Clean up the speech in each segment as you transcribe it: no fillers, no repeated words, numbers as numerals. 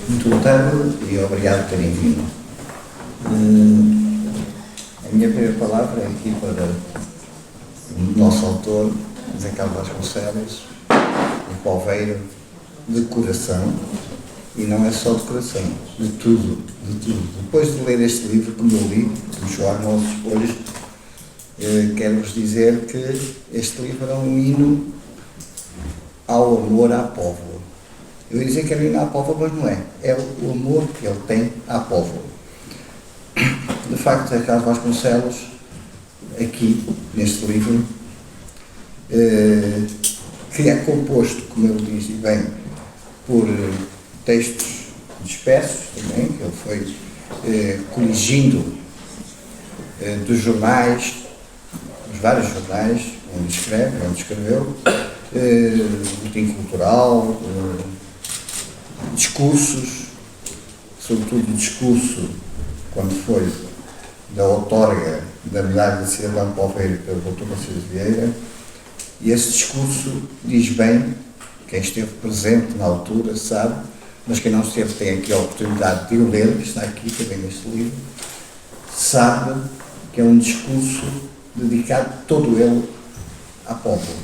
Muito boa tarde e obrigado por terem vindo. A minha primeira palavra é aqui para o nosso autor, José Carlos Vasconcelos, um poveiro de coração, e não é só de coração, de tudo, de tudo. Depois de ler este livro, como eu li, do João Nossos hoje, quero-vos dizer que este livro é um hino ao amor à póvoa. Eu ia dizer que era um hino à póvoa, mas não é. É o amor que ele tem à póvoa. De facto, José Carlos Vasconcelos, aqui, neste livro, que é composto, como ele diz bem, por textos dispersos também, que ele foi coligindo dos jornais, dos vários jornais onde escreveu, boletim cultural, discursos, sobretudo o discurso, quando foi da outorga da medalha de cidadão poveiro pelo Dr. Marcelo Vieira, e esse discurso diz bem, quem esteve presente na altura sabe, mas quem não esteve tem aqui a oportunidade de o ler, que está aqui também neste livro, sabe que é um discurso dedicado todo ele à póvoa,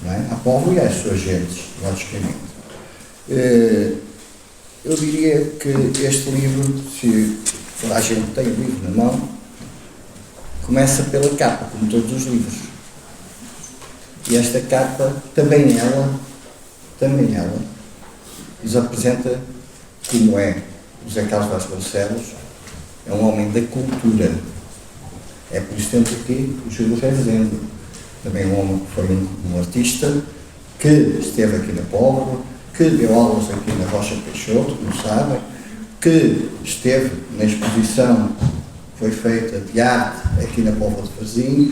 não é? À póvoa e às suas gentes, logicamente. Eu diria que este livro, se toda a gente tem o livro na mão, começa pela capa, como todos os livros. E esta capa, também ela, nos apresenta como é José Carlos Vasconcelos, é um homem da cultura. É por isso que temos aqui o Júlio Rezende, também um homem que foi um artista, que esteve aqui na Póvoa, que deu aulas aqui na Rocha Peixoto, como sabem, que esteve na exposição que foi feita de arte aqui na Póvoa de Varzim,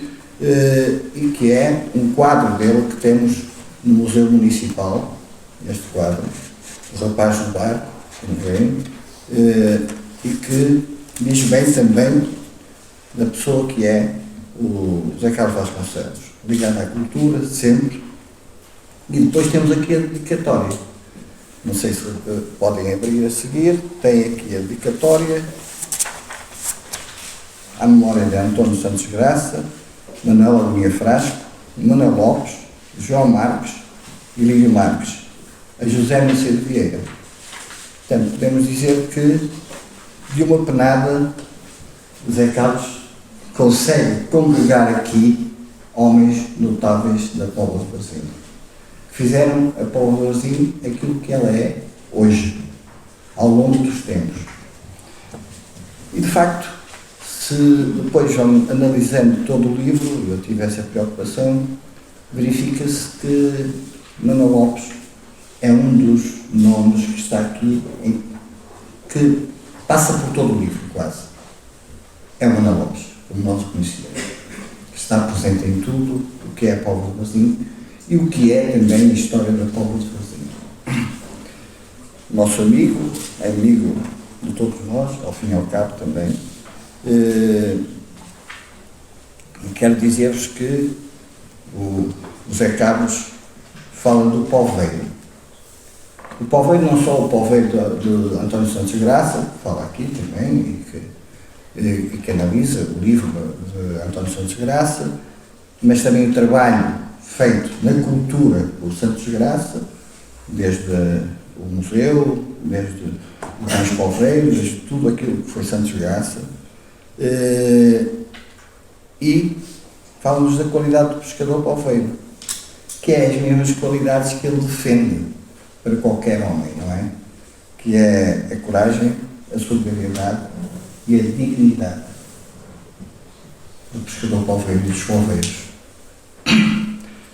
e que é um quadro dele que temos no Museu Municipal, este quadro, O Rapaz no Barco, como veem, e que diz bem também da pessoa que é o José Carlos Vasconcelos, ligado à cultura, sempre. E depois temos aqui a dedicatória. Não sei se podem abrir a seguir, tem aqui a dedicatória à memória de António Santos Graça, Manuel Agonia Frasco, Manuel Lopes, João Marques e Lírio Marques, a José Macedo Vieira. Portanto, podemos dizer que, de uma penada, José Carlos consegue congregar aqui homens notáveis da Póvoa de Varzim, que fizeram a Póvoa de Varzim aquilo que ela é hoje, ao longo dos tempos. E, de facto, se depois, analisando todo o livro, eu tive essa preocupação, verifica-se que Manuel Lopes é um dos nomes que está aqui, que passa por todo o livro, quase. É o Manuel Lopes, como nós o conhecemos, que está presente em tudo o que é a Póvoa de Varzim e o que é também a história da Póvoa de Varzim. Nosso amigo de todos nós, ao fim e ao cabo também. Quero dizer-vos que o José Carlos fala do poveiro. O poveiro, não só o poveiro de António Santos Graça, que fala aqui também e que analisa o livro de António Santos Graça, mas também o trabalho feito na cultura por Santos Graça, desde o museu, desde os poveiros, desde tudo aquilo que foi Santos Graça. E fala-nos da qualidade do pescador poveiro, que é as mesmas qualidades que ele defende para qualquer homem, não é? Que é a coragem, a solidariedade e a dignidade do pescador poveiro e dos poveiros.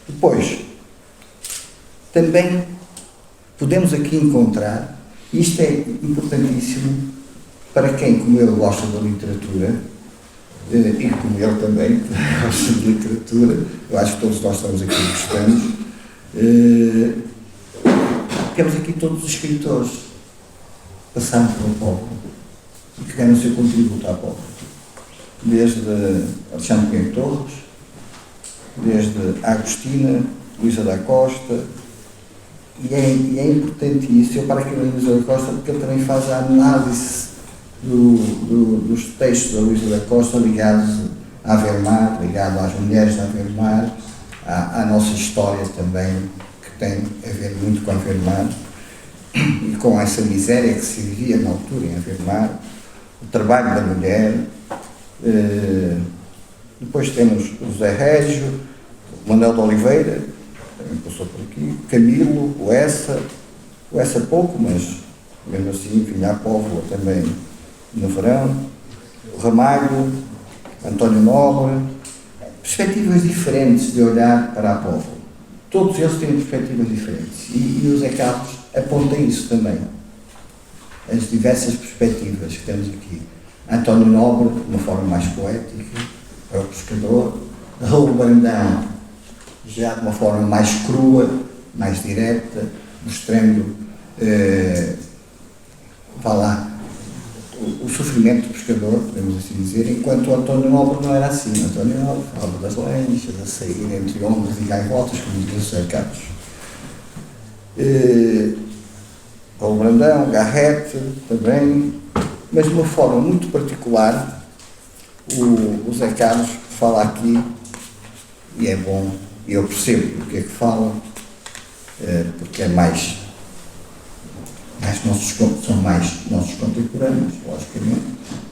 Depois, também podemos aqui encontrar, e isto é importantíssimo para quem, como eu, gosta da literatura, e como eu também gosto de literatura, eu acho que todos nós estamos aqui e gostamos, temos aqui todos os escritores que passaram pelo povo e que deram o seu contributo à povo, desde Alexandre Pinheiro Torres, desde a Agostina, Luísa da Costa, E é importante isso. Eu paro aqui no Luís da Costa porque ele também faz a análise dos textos da Luís da Costa ligados à Weimar, ligado às mulheres da Weimar, à nossa história também, que tem a ver muito com a Weimar e com essa miséria que se vivia na altura em Weimar, o trabalho da mulher. Depois temos o José Régio, o Manuel de Oliveira, também passou por aqui, Camilo, o Essa pouco, mas mesmo assim vinha à Póvoa também no verão, o Ramalho, António Nobre, perspectivas diferentes de olhar para a Póvoa. Todos eles têm perspectivas diferentes e o Zé Carlos aponta isso também, as diversas perspectivas que temos aqui. António Nobre, de uma forma mais poética, é o pescador, Raul Brandão, já de uma forma mais crua, mais direta, mostrando, o sofrimento do pescador, podemos assim dizer, enquanto o António Nobre não era assim. O António Nobre falava das lanchas, a sair entre ondas e gaivotas, como dizia o José Carlos. Raul Brandão, Garrett também, mas de uma forma muito particular, o Zé Carlos fala aqui, e é bom, e eu percebo porque é que fala, porque é são mais nossos contemporâneos, logicamente,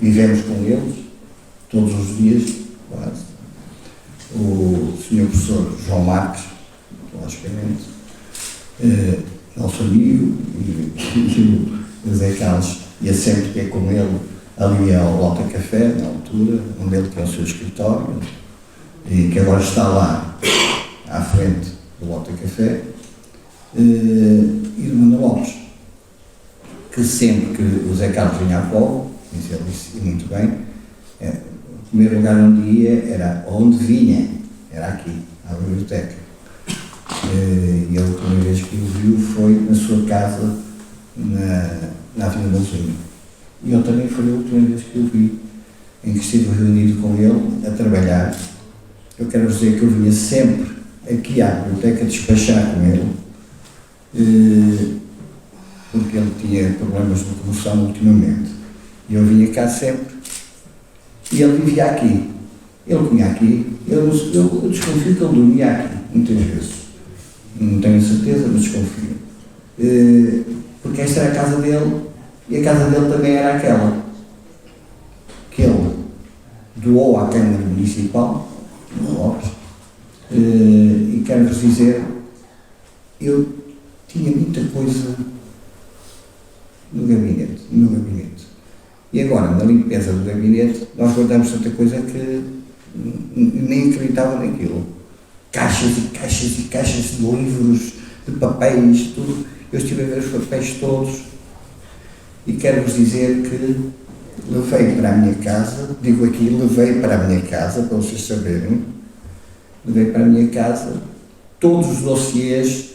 vivemos com eles todos os dias, quase. O Sr. Professor João Marques, logicamente, nosso amigo, e o Zé Carlos ia sempre ter com ele ali ao Lota Café, na altura, onde ele tinha o seu escritório, e que agora está lá, à frente do Lota Café, e do Manuel Lopes, que sempre que o Zé Carlos vinha à Póvoa, ele disse muito bem, o primeiro lugar onde ia era onde vinha, era aqui, à biblioteca. E a última vez que o viu foi na sua casa, na Avenida da Zunha. E eu também foi a última vez que o vi, em que estive reunido com ele a trabalhar. Eu quero dizer que eu vinha sempre aqui à biblioteca despachar com ele, porque ele tinha problemas de locomoção ultimamente. E eu vinha cá sempre. E ele vivia aqui. Ele vinha aqui. Eu desconfio que ele dormia aqui, muitas vezes. Não tenho certeza, mas desconfio. Porque esta era a casa dele, e a casa dele também era aquela que ele doou à Câmara Municipal, no Lopes, e quero-vos dizer, eu tinha muita coisa no gabinete. E agora, na limpeza do gabinete, nós guardamos tanta coisa que nem acreditava naquilo. Caixas e caixas e caixas de livros, de papéis, tudo. Eu estive a ver os papéis todos e quero-vos dizer que levei para a minha casa, digo aqui, levei para a minha casa, para vocês saberem, levei para a minha casa todos os dossiês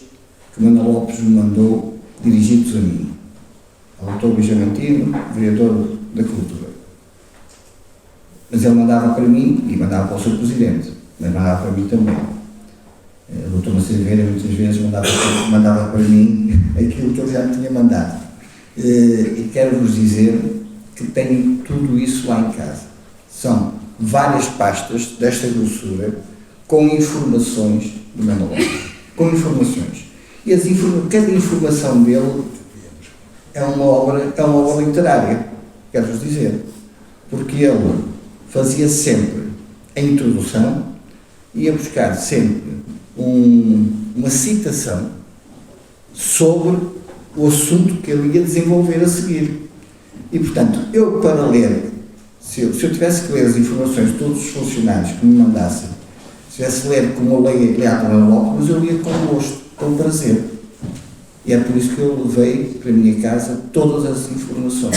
que Manuel Lopes me mandou dirigidos a mim. Ao Dr. Luís Amantino, vereador da Cultura. Mas ele mandava para mim e mandava para o Sr. Presidente, mas mandava para mim também. O Dr. Macedo Vieira muitas vezes mandava para mim aquilo que ele já me tinha mandado. E quero-vos dizer que tenho tudo isso lá em casa. São várias pastas desta grossura com informações do Manuel Lopes. Com informações. E cada informação dele é uma obra literária, quero-vos dizer. Porque ele fazia sempre a introdução, ia buscar sempre uma citação sobre o assunto que ele ia desenvolver a seguir. E, portanto, eu para ler, se eu tivesse que ler as informações de todos os funcionários que me mandassem, se tivesse que ler como eu leio a Manuel Lopes, mas eu lia com gosto, com prazer. E é por isso que eu levei para a minha casa todas as informações,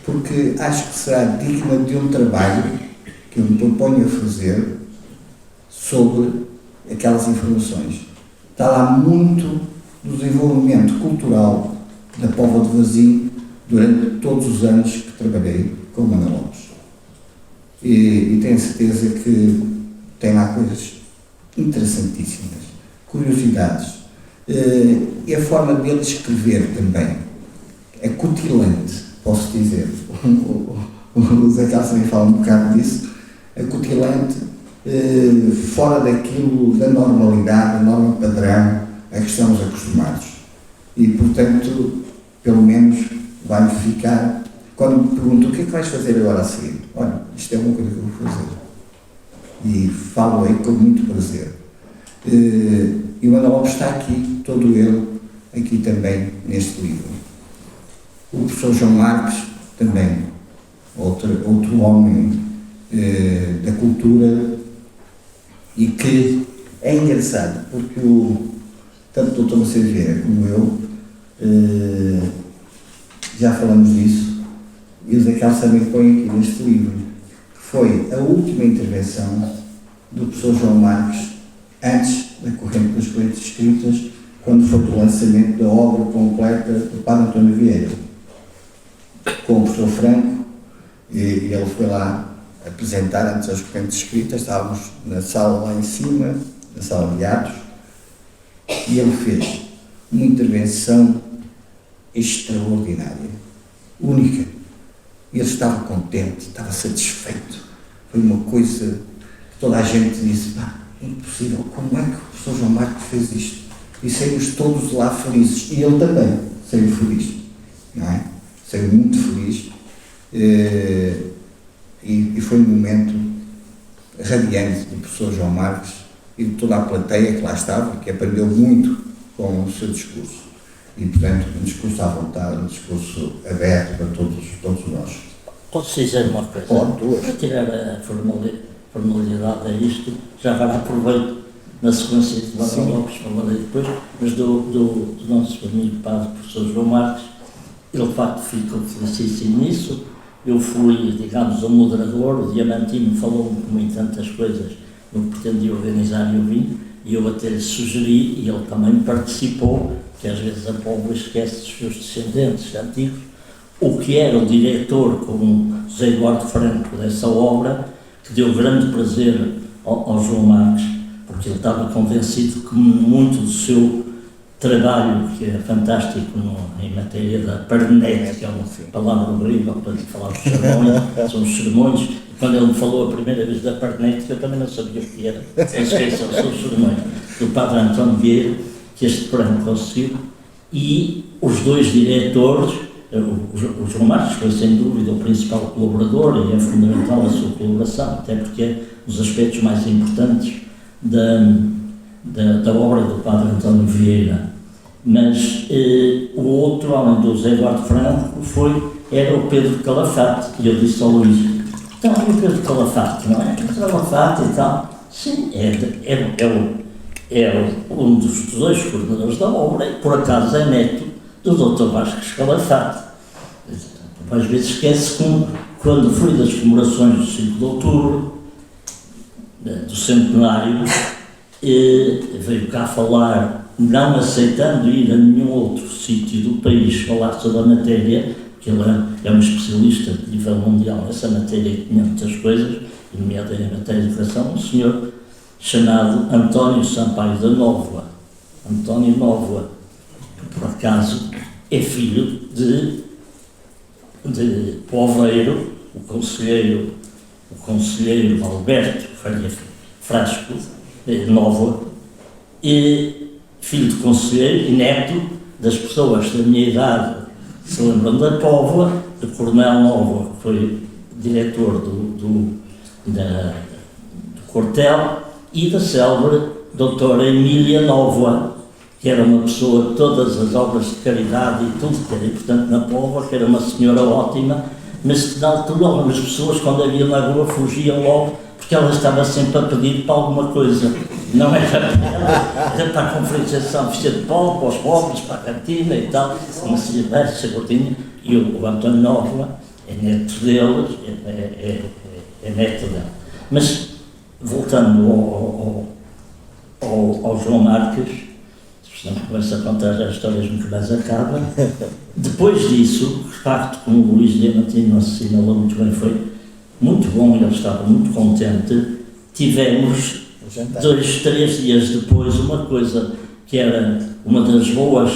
porque acho que será digna de um trabalho que eu me proponho a fazer sobre aquelas informações. Está lá muito do desenvolvimento cultural da Póvoa de Varzim durante todos os anos que trabalhei com o Manuel Lopes. E tenho certeza que tem lá coisas interessantíssimas, curiosidades, E a forma dele escrever também é cutilante, posso dizer. O Zé Carlos também fala um bocado disso. É cutilante, fora daquilo, da normalidade, da norma padrão a que estamos acostumados. E, portanto, pelo menos vai-me ficar. Quando me pergunto o que é que vais fazer agora a seguir? Olha, isto é uma coisa que eu vou fazer. E falo aí com muito prazer. E o Manuel Lopes está aqui, todo ele, aqui também, neste livro. O professor João Marques, também, outro homem da cultura, e que é engraçado, porque tanto o Dr. Macedo Vieira como eu já falamos disso, e o Zé Carlos também põe aqui neste livro, que foi a última intervenção do professor João Marques antes da corrente das correntes escritas, quando foi o lançamento da obra completa do Padre António Vieira, com o professor Franco, e ele foi lá apresentar antes as correntes escritas. Estávamos na sala lá em cima, na sala de atos, e ele fez uma intervenção extraordinária, única. Ele estava contente, estava satisfeito. Foi uma coisa que toda a gente disse: pá, impossível, como é que o professor João Marques fez isto? E saímos todos lá felizes, e ele também saiu feliz, não é? Saiu muito feliz, e foi um momento radiante do professor João Marques e de toda a plateia que lá estava, que aprendeu muito com o seu discurso. E, portanto, um discurso à vontade, um discurso aberto para todos nós. Posso dizer uma coisa? Pode. Para tirar a formalidade a isto, já agora aproveito na sequência de Manuel Lopes, falarei depois, mas do nosso amigo padre professor João Marques. Ele, de facto, ficou felicíssimo nisso. Eu fui, digamos, o moderador. O Diamantino falou-me em tantas coisas no que pretendia organizar, e eu vim, e eu até lhe sugeri, e ele também participou, que às vezes a povo esquece dos seus descendentes antigos, o que era o diretor, como José Eduardo Franco, dessa obra, que deu grande prazer ao João Marques, porque ele estava convencido que muito do seu trabalho, que é fantástico em matéria da parnética, que é uma palavra horrível para falar dos sermões, são os sermões. Quando ele me falou a primeira vez da parnética, eu também não sabia o que era. Esqueçam, são os sermões do Padre António Vieira, que este programa conseguiu, e os dois diretores. O João Marques foi, sem dúvida, o principal colaborador, e é fundamental a sua colaboração, até porque é um dos aspectos mais importantes da obra do Padre António Vieira. Mas o outro, além do José Eduardo Franco, era o Pedro Calafate, e eu disse ao Luís: então, e o Pedro Calafate, não é? O Calafate e tal. Sim, é um dos dois coordenadores da obra, e por acaso é neto do Dr. Vasco Calafate. Às vezes esquece quando foi das comemorações do 5 de outubro, do centenário, veio cá falar, não aceitando ir a nenhum outro sítio do país falar sobre a matéria, porque ele é um especialista de nível mundial nessa matéria, e tinha muitas coisas, nomeadamente em matéria de educação, um senhor chamado António Sampaio da Nóvoa. António Nóvoa, que por acaso é filho de Poveiro, o conselheiro Alberto Faria Frasco, Nóvoa, e filho de conselheiro e neto das pessoas da minha idade que se lembram da Póvoa, de Coronel Nóvoa, que foi diretor do quartel, e da célebre doutora Emília Nóvoa, que era uma pessoa de todas as obras de caridade e tudo que era importante na Póvoa, que era uma senhora ótima, mas que na altura as pessoas, quando a viam na rua, fugiam logo, porque ela estava sempre a pedir para alguma coisa. Não era para ela, era para a conferenciação, vestir de pau, para os pobres, para a cantina e tal, uma silvestre, gordinha, e o António Nóvoa é neto deles, é neto dela. Mas, voltando ao João Marques, senão começa a contar as histórias nunca mais acaba. Depois disso, de facto, como o Luís Diamantino assinalou muito bem, foi muito bom, ele estava muito contente. Tivemos 2, 3 dias depois uma coisa que era uma das boas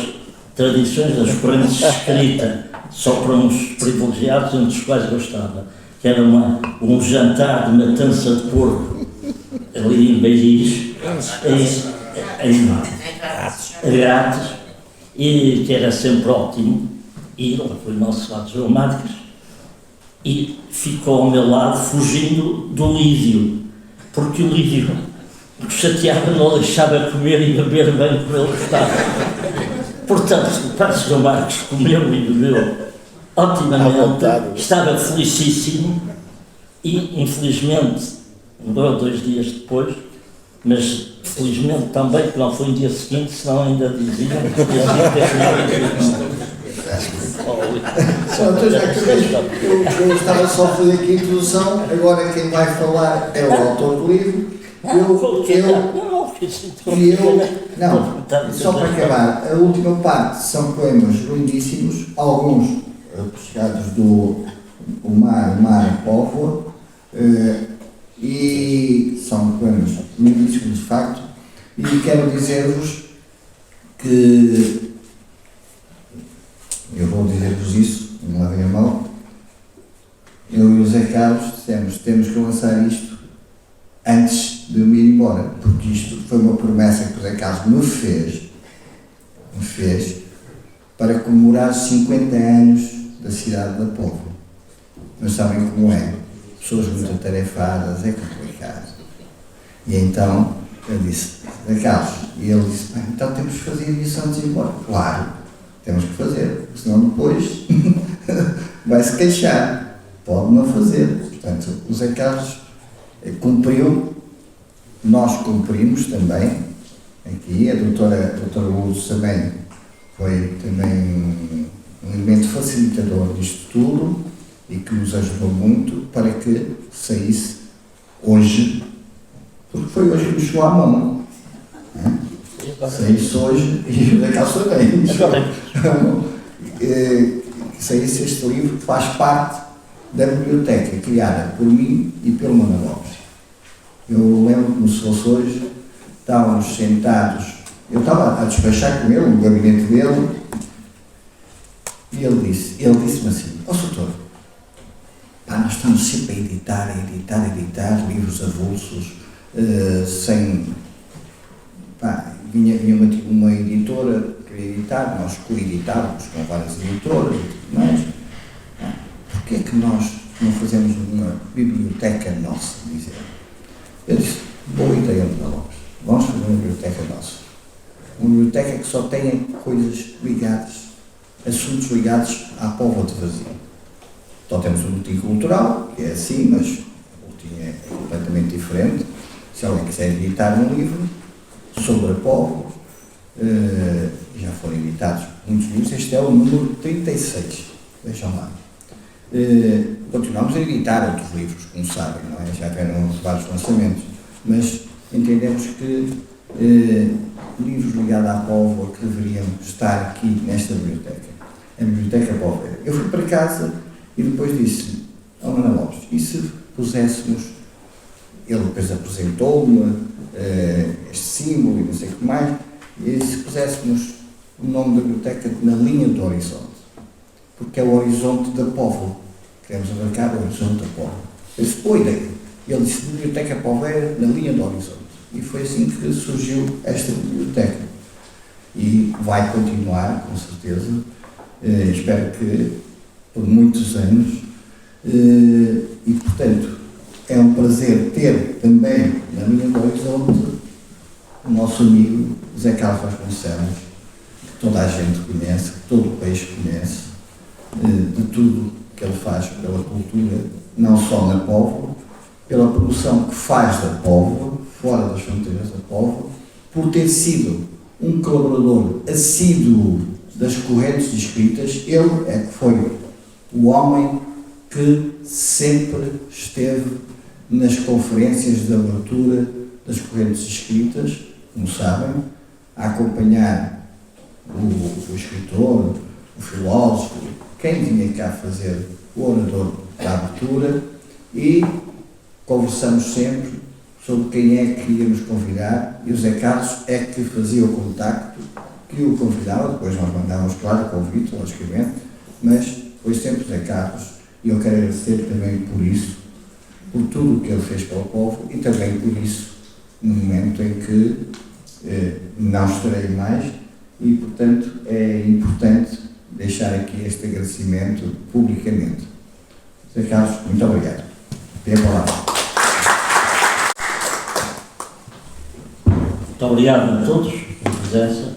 tradições das correntes escrita só para uns privilegiados, entre os quais eu estava, que era um jantar de matança de porco ali em Beiris, em Ratos, e que era sempre ótimo, e lá foi o nosso lado João Marques, e ficou ao meu lado fugindo do Lídio, porque o Lídio chateava, não deixava comer e beber bem como ele gostava. Portanto, o Padre João Marques comeu e bebeu otimamente, estava felicíssimo e, infelizmente, morreu 2 dias depois, mas felizmente também que não foi no dia seguinte, senão ainda diziam que eu estava só a fazer aqui a introdução, agora quem vai falar é o autor do livro. Só para acabar, a última parte são poemas lindíssimos, alguns puxados do Mar e Póvoa, e são poemas lindíssimos de facto, e quero dizer-vos que, eu vou dizer-vos isso, não lavem a mão, eu e o Zé Carlos dissemos, temos que lançar isto antes de eu me ir embora, porque isto foi uma promessa que o Zé Carlos me fez para comemorar os 50 anos da cidade da Póvoa. Mas sabem como é? Pessoas muito atarefadas, é complicado. E então eu disse, Zé Carlos, e ele disse, então temos que fazer isso antes de ir embora. Claro, temos que fazer, senão depois vai-se queixar, pode não fazer. Portanto, o Zé Carlos cumpriu, nós cumprimos também, aqui, a doutora Lourdes também foi também um elemento facilitador disto tudo e que nos ajudou muito para que saísse hoje, porque foi hoje que nos chegou à mão, saísse hoje e o Zé Carlos também, saísse este livro que faz parte da biblioteca criada por mim e pelo Manuel Lopes. Eu lembro como se fosse hoje, estávamos sentados, eu estava a despachar com ele no gabinete dele, e ele disse-me assim, doutor, nós estamos sempre a editar livros avulsos, sem... vinha uma editora que queria editar, nós coeditávamos com várias editoras e tudo mais. Porquê é que nós não fazemos uma biblioteca nossa, dizer? Eu disse, boa ideia, Manuel Lopes, vamos fazer uma biblioteca nossa. Uma biblioteca que só tenha coisas ligadas, assuntos ligados à Póvoa de Varzim. Então temos um boletim cultural, que é assim, mas o boletim é completamente diferente. Se alguém quiser editar um livro sobre a Póvoa, já foram editados muitos livros, este é o número 36, vejam lá. Continuamos a editar outros livros, como sabem, não é? Já tiveram vários lançamentos, mas entendemos que livros ligados à Póvoa que deveriam estar aqui nesta biblioteca, a Biblioteca Póvoa. Eu fui para casa e depois disse ao Manuel Lopes, e se puséssemos, ele depois apresentou-me este símbolo e não sei o que mais, e se puséssemos o nome da biblioteca na linha do horizonte, porque é o horizonte da Póvoa. Queremos abarcar o horizonte da Póvoa. Eu disse, boa ideia. Ele disse, Biblioteca Póvoa na linha do horizonte. E foi assim que surgiu esta biblioteca. E vai continuar, com certeza, espero que por muitos anos. E, portanto, é um prazer ter também na linha do horizonte o nosso amigo Zé Carlos Vasconcelos, que toda a gente conhece, que todo o país conhece, de tudo que ele faz pela cultura, não só na Póvoa, pela promoção que faz da Póvoa, fora das fronteiras da Póvoa, por ter sido um colaborador assíduo das correntes escritas. Ele é que foi o homem que sempre esteve nas conferências de abertura das correntes escritas, como sabem, a acompanhar o escritor, o filósofo, quem vinha cá fazer o orador da abertura, e conversamos sempre sobre quem é que íamos convidar, e o Zé Carlos é que fazia o contacto que o convidava, depois nós mandávamos, claro, convite, logicamente, mas foi sempre Zé Carlos, e eu quero agradecer também por isso, por tudo o que ele fez pelo povo, e também por isso, no momento em que não estarei mais, e portanto é importante deixar aqui este agradecimento publicamente. Zé Carlos, muito obrigado. Tem a palavra. Muito obrigado a todos pela presença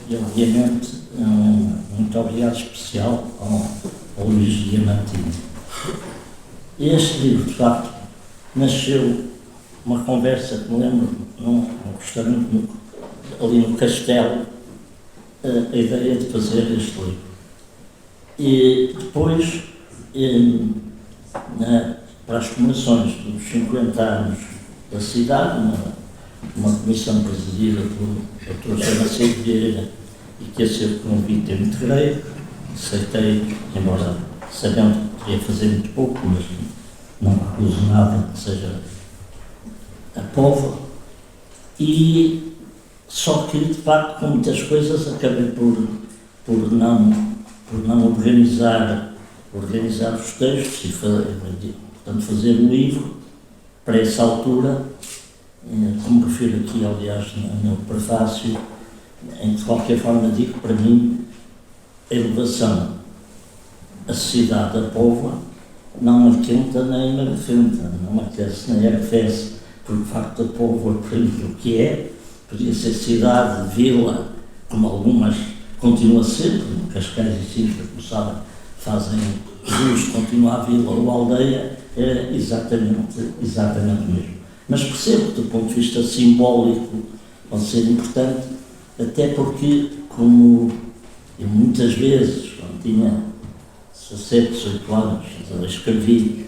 e, obviamente, muito obrigado especial ao Luís Diamantino. Este livro, de facto, nasceu uma conversa que me lembro num restaurante ali no Castelo, a ideia de fazer este livro. E depois, para as comemorações dos 50 anos da cidade, uma comissão presidida pelo Dr. José Macedo Vieira, e que a seu convite eu integrei, aceitei, embora sabendo que queria fazer muito pouco, mas não recuso nada que seja a povo. E só que, de facto, com muitas coisas, acabei por não organizar os textos e portanto, fazer um livro para essa altura, como refiro aqui, aliás, no prefácio, em que de qualquer forma digo que para mim a elevação, a sociedade da Póvoa não aquenta nem arrefenta, não aquece nem arrefece, porque de facto a Póvoa, por o que é, podia ser cidade, vila, como algumas continua a ser, como Cascais e Sintra, como sabem, fazem jus de continuar a vila ou aldeia, é exatamente mesmo. Mas percebo que do ponto de vista simbólico pode ser importante, até porque, como eu muitas vezes, quando tinha 17, 18 anos, escrevi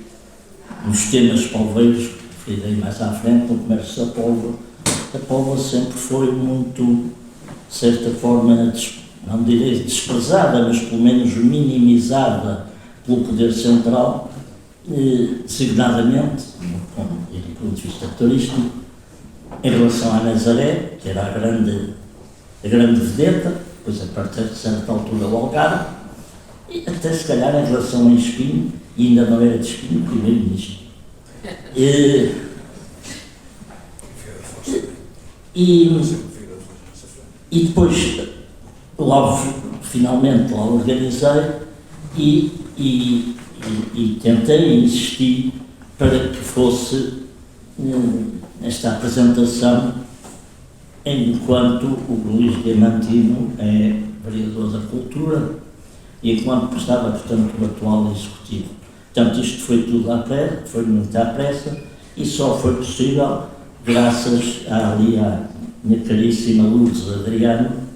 nos temas poveiros, referirei mais à frente, no comércio da Póvoa, a Póvoa sempre foi muito, de certa forma, não direi desprezada, mas pelo menos minimizada pelo poder central, designadamente, do ponto de vista turístico, em relação à Nazaré, que era a grande vedeta, depois a partir de certa altura o Algarve, e até se calhar em relação a Espinho, e ainda não era de Espinho, primeiro-ministro. E depois, finalmente lá organizei e tentei e insisti para que fosse esta apresentação, enquanto o Luís Diamantino é vereador da Cultura e enquanto estava, portanto, o atual Executivo. Portanto, isto foi tudo à pressa, foi muito à pressa, e só foi possível graças à minha caríssima Lourdes Adriano,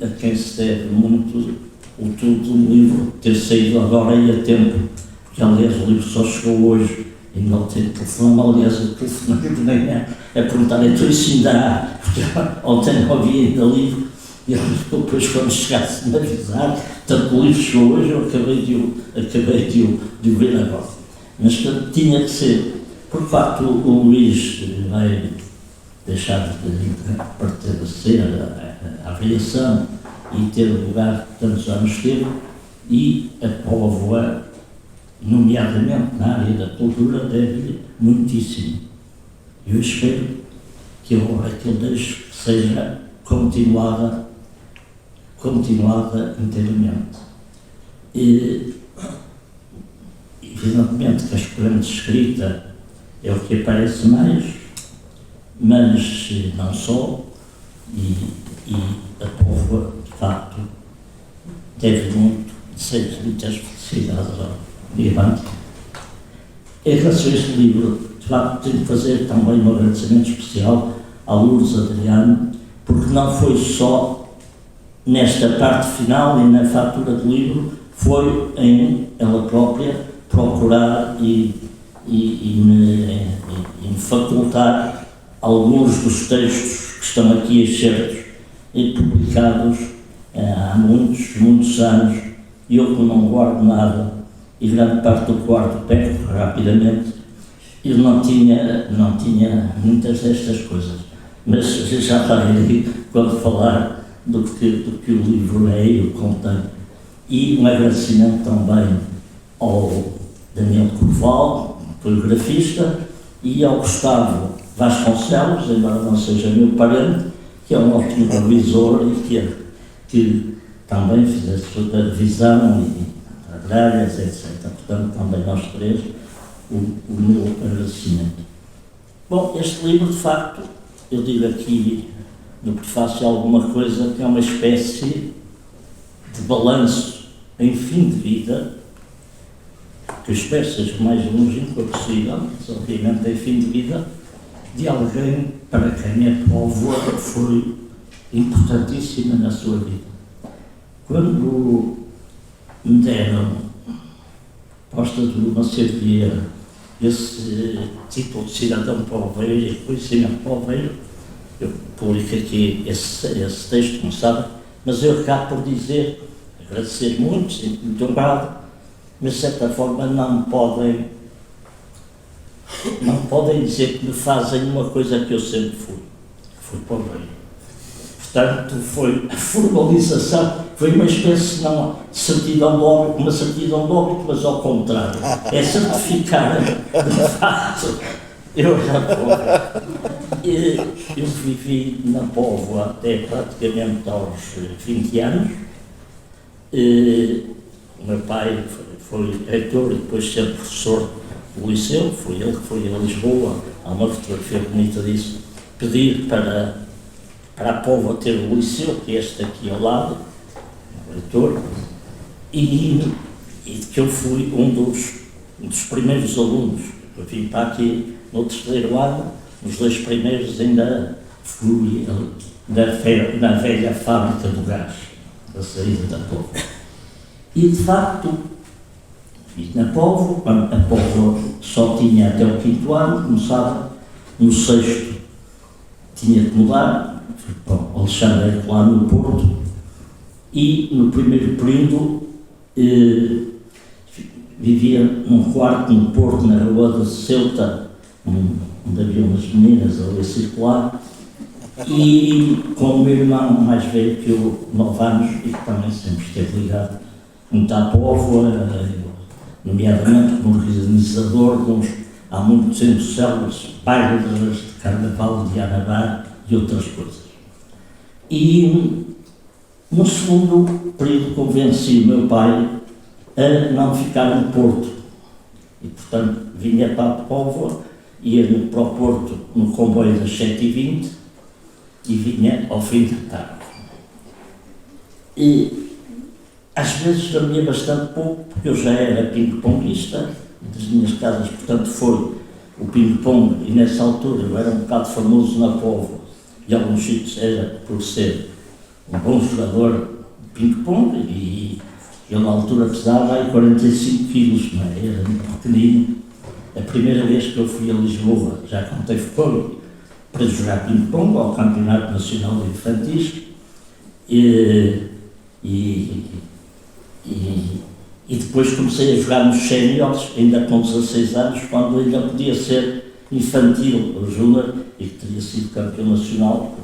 a quem se deve muito o tudo do livro ter saído agora e a tempo, porque aliás o livro só chegou hoje e não tem telefone, aliás eu telefonei de manhã a perguntar, então isso ainda há, porque ontem não havia ainda livro, e ele depois quando chegasse me avisar, tanto o livro chegou hoje, eu acabei de o ver agora. Mas tinha que ser, por facto o Luís vai deixar de pertencer à avaliação e ter o lugar que tantos anos teve, e a Póvoa, nomeadamente na área da cultura, deve-lhe muitíssimo. Eu espero que a obra que ele deixe seja continuada inteiramente. E, evidentemente que a experiência escrita é o que aparece mais, mas não só, e a Póvoa, de facto, deve muitas felicidades ao Diamante. Em relação a este livro, de facto, tenho de fazer também um agradecimento especial à Lourdes Adriano, porque não foi só nesta parte final e na fatura do livro, foi em ela própria procurar e me facultar alguns dos textos que estão aqui excertos e publicados há muitos anos, e eu que não guardo nada, e grande parte do quarto perco rapidamente, eu não tinha muitas destas coisas. mas já irei quando falar do que o livro é e o contém. E um agradecimento também ao Daniel Corval, coreografista, e ao Gustavo Vasconcelos, embora não seja meu parente, que é um ótimo revisor e que também fez a sua revisão e agrárias, etc. Portanto, também nós três, o meu agradecimento. Bom, este livro, de facto, eu digo aqui no prefácio alguma coisa que é uma espécie de balanço em fim de vida, que eu espero seja o mais longínquo possível, mas obviamente em fim de vida, de alguém para quem a Póvoa foi importantíssima na sua vida. Quando me deram, posta do Macedo Vieira, esse título de cidadão povoeiro e reconhecimento povoeiro, eu publico aqui esse texto, como sabem, mas eu acabo por dizer, agradecer muito, sinto-me muito honrado, mas de certa forma não podem dizer que me fazem uma coisa que eu sempre fui, que fui povoeiro. Portanto, foi a formalização, foi uma espécie não de certidão de óbito, uma certidão de óbito, mas ao contrário. É certificar, de facto, eu vivi na Póvoa até praticamente aos 20 anos. O meu pai foi reitor e depois sempre professor do liceu, foi ele que foi a Lisboa, há uma fotografia bonita disso, pedir para a Póvoa ter o liceu, que é este aqui ao lado, o reitor, e que eu fui um dos primeiros alunos. Eu vim para aqui no terceiro ano, nos 2 primeiros ainda fui na velha fábrica do gás, da saída da Póvoa. E de facto, na Póvoa, a Póvoa só tinha até o 5º ano, começava no 6º, tinha que mudar, para o Alexandre lá no Porto, e no primeiro período vivia num quarto no Porto, na rua de Ceuta, onde havia umas meninas ali a circular, e com o meu irmão mais velho que eu, 9 anos, e que também sempre esteve ligado muito à Póvoa, nomeadamente como organizador há muito tempo célebres bailes de carnaval de Anabá e outras coisas. E no segundo período convenci o meu pai a não ficar no Porto. E, portanto, vinha para a Póvoa, ia para o Porto no comboio das 7h20 e vinha ao fim da tarde. E às vezes dormia bastante pouco, porque eu já era ping-ponguista das minhas casas, portanto foi o ping-pong, e nessa altura eu era um bocado famoso na Póvoa, e alguns sítios era por ser um bom jogador de ping-pong, e eu na altura pesava aí 45 quilos, não é? Era muito pequenino. A primeira vez que eu fui a Lisboa, já contei, foi para jogar ping-pong ao Campeonato Nacional de Infantis, e depois comecei a jogar nos séniores, ainda com 16 anos, quando ainda podia ser infantil, o júnior, e que teria sido campeão nacional,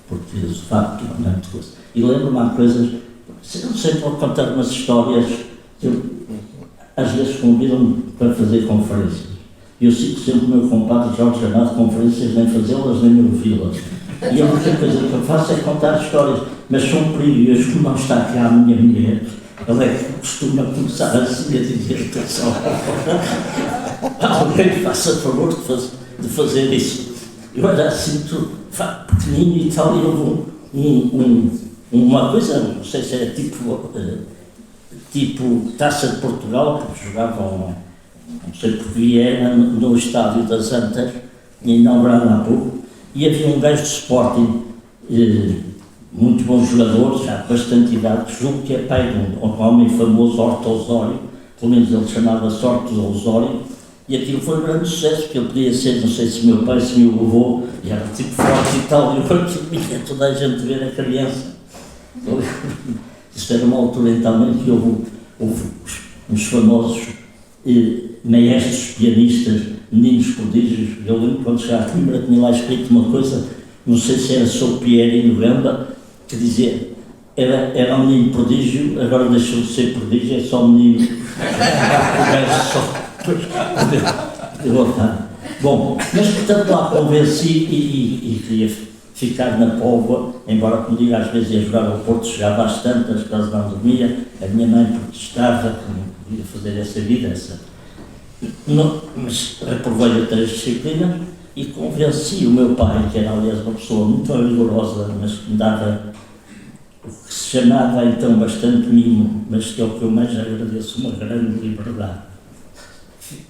porque de facto não é muito coisa. E lembro-me uma coisa, não sei, pode contar umas histórias, às vezes convidam-me para fazer conferências. Eu sigo sempre o meu compadre Jorge Amado, conferências, nem fazê-las nem ouvi-las. E a única coisa que eu faço é contar histórias, mas são perigosas, como não está aqui a minha mulher, ela é que costuma começar assim a dizer atenção. Alguém faça favor de fazer isso. Eu era assim, pequenino e tal, e houve uma coisa, não sei se era tipo Taça de Portugal, porque jogavam, não sei porque Viena, no estádio das Antas, inaugurado há pouco, e havia um gajo de Sporting, muito bom jogador, já bastante idade, julgo que é pai de um homem famoso, Horto Osório, pelo menos ele chamava-se Horto Osório, e aquilo foi um grande sucesso, porque ele podia ser, não sei se meu pai, se meu avô, e era tipo forte e tal, e eu vinha toda a gente ver a criança. Isto era uma altura então em que houve uns famosos maestros pianistas meninos prodígios. Eu lembro quando cheguei à Coimbra, tinha lá escrito uma coisa, não sei se era sobre Pierinho Gamba, que dizia, era um menino prodígio, agora deixou de ser prodígio, é só um menino. Bom, mas portanto lá convenci e queria ficar na Póvoa, embora, como digo, às vezes ia jogar ao Porto, chegava às tantas, quase não dormia, a minha mãe protestava que não podia fazer essa vida, mas reprovei outras disciplinas e convenci o meu pai, que era aliás uma pessoa muito rigorosa, mas que me dava o que se chamava então bastante mimo, mas que é o que eu mais agradeço, uma grande liberdade.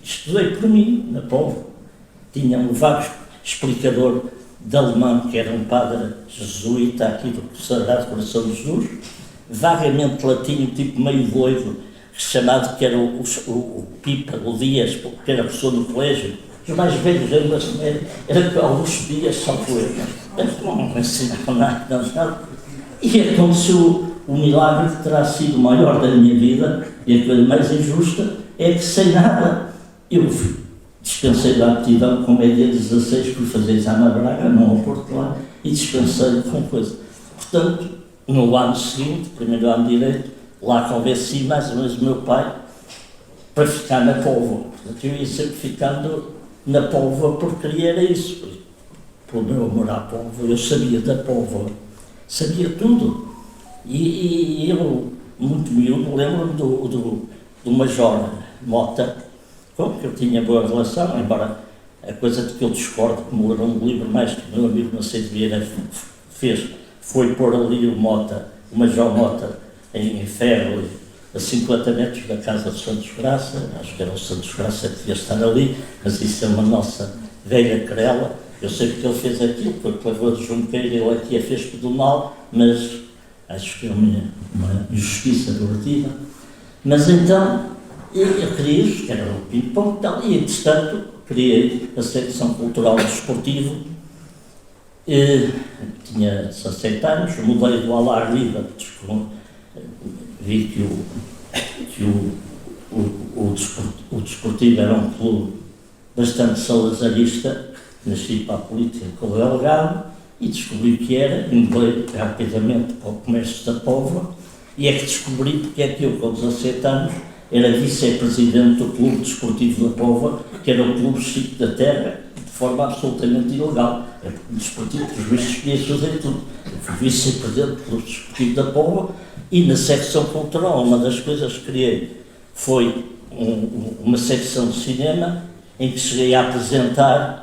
Estudei por mim, na Póvoa, tinha um vago explicador de alemão, que era um padre jesuíta aqui do Sagrado Coração de Jesus, vagamente latinho, tipo meio doido, chamado que era o Pipa, o Dias, que era professor no colégio. Os mais velhos era Augusto Dias, só foi. Mas não ensinava nada. E aconteceu o milagre que terá sido o maior da minha vida, e a coisa mais injusta é que sem nada eu dispensei da aptidão com média 16, fui fazer exame a Braga, não ao Porto lá, e dispensei com coisa. Portanto, no ano seguinte, primeiro ano de Direito, lá convenci mais ou menos o meu pai para ficar na Póvoa. Portanto, eu ia sempre ficando na Póvoa porque queria era isso. Pelo meu amor à Póvoa, eu sabia da Póvoa, sabia tudo. E eu, muito miúdo, lembro-me do Major Mota, com que eu tinha boa relação, embora a coisa de que eu discordo, como era um livro mais que o meu amigo Macedo Vieira fez, foi pôr ali o Major Mota em ferro, a 50 metros da casa de Santos Graça. Acho que era o Santos Graça que devia estar ali, mas isso é uma nossa velha querela. Eu sei porque ele fez aquilo, porque levou de Junqueira, ele aqui a fez pedonal, mas acho que é uma injustiça abortiva. Mas então, eu queria isso, que era o ping-pong e tal, e entretanto criei a secção cultural desportivo. Tinha 17 anos, mudei do Alarriba, vi que o desportivo era um clube bastante salazarista, nasci para a política com o delegado e descobri o que era, mudei rapidamente para o comércio da Póvoa, e é que descobri porque é que eu, com 17 anos, era vice-presidente do Clube Desportivo da Póvoa, que era o clube chique da terra, de forma absolutamente ilegal. É porque o desportivo, os juízes queriam fazer tudo. Eu fui vice-presidente do Clube Desportivo da Póvoa e na secção cultural, uma das coisas que criei foi uma secção de cinema em que cheguei a apresentar,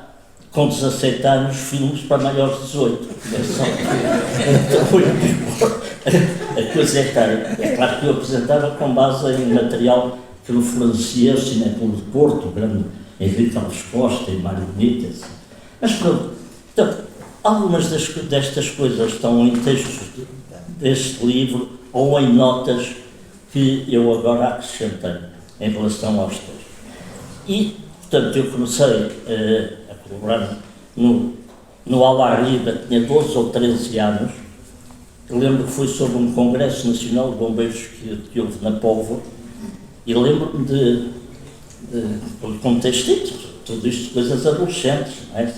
com 17 anos, filmes para maiores de 18. A coisa é claro que eu apresentava com base em material que eu fornecia ao Cineclube de Porto, o grande Henrique Alves Costa e Mário Bonito, assim. Mas pronto, então, algumas destas coisas estão em textos deste livro ou em notas que eu agora acrescentei em relação aos textos. E, portanto, eu comecei a colaborar no Alarriba, tinha 12 ou 13 anos. Eu lembro que foi sobre um Congresso Nacional de Bombeiros que houve na Póvoa, e lembro-me de contexto, tudo isto de coisas adolescentes, não é?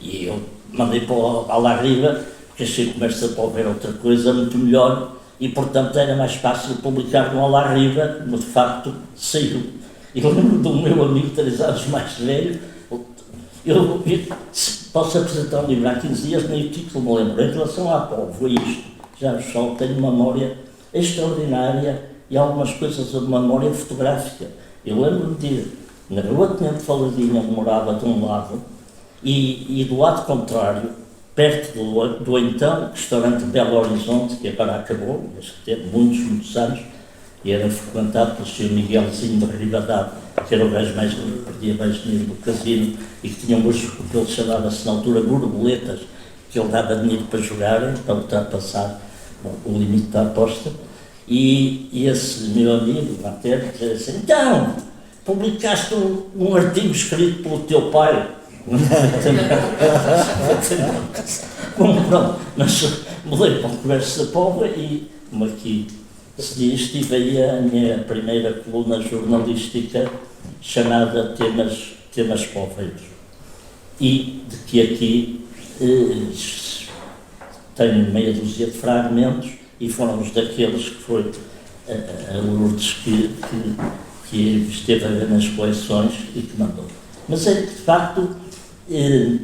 E eu mandei para o Alarriba, porque achei que o comércio da Póvoa era outra coisa muito melhor, e portanto era mais fácil publicar no Alarriba, como de facto saiu. E eu lembro do meu amigo 3 anos mais velho, eu posso apresentar um livro há 15 dias, nem o título me lembro, em relação à Póvoa, isto. Já só tenho memória extraordinária e algumas coisas de memória fotográfica. Eu lembro-me de ir na Rua Tenente Faladinha, onde morava de um lado, e do lado contrário, perto do então restaurante Belo Horizonte, que agora acabou, mas que teve muitos anos, e era frequentado pelo Sr. Miguelzinho de Ribadave, que era o gajo mais rico, que perdia mais dinheiro do casino, e que tinha um que ele chamava-se na altura borboletas, que ele dava dinheiro para jogarem, para ultrapassar o limite da aposta, e esse meu amigo, Matéria, dizia assim: então, publicaste um artigo escrito pelo teu pai. Bom, pronto, mas mudei para o Comércio da Póvoa e, como aqui se diz, tive aí a minha primeira coluna jornalística chamada Temas temas poveiros. E de que aqui tenho meia dúzia de fragmentos, e foram os daqueles que foi a Lourdes que esteve a ver nas coleções e que mandou. Mas é que, de facto, eu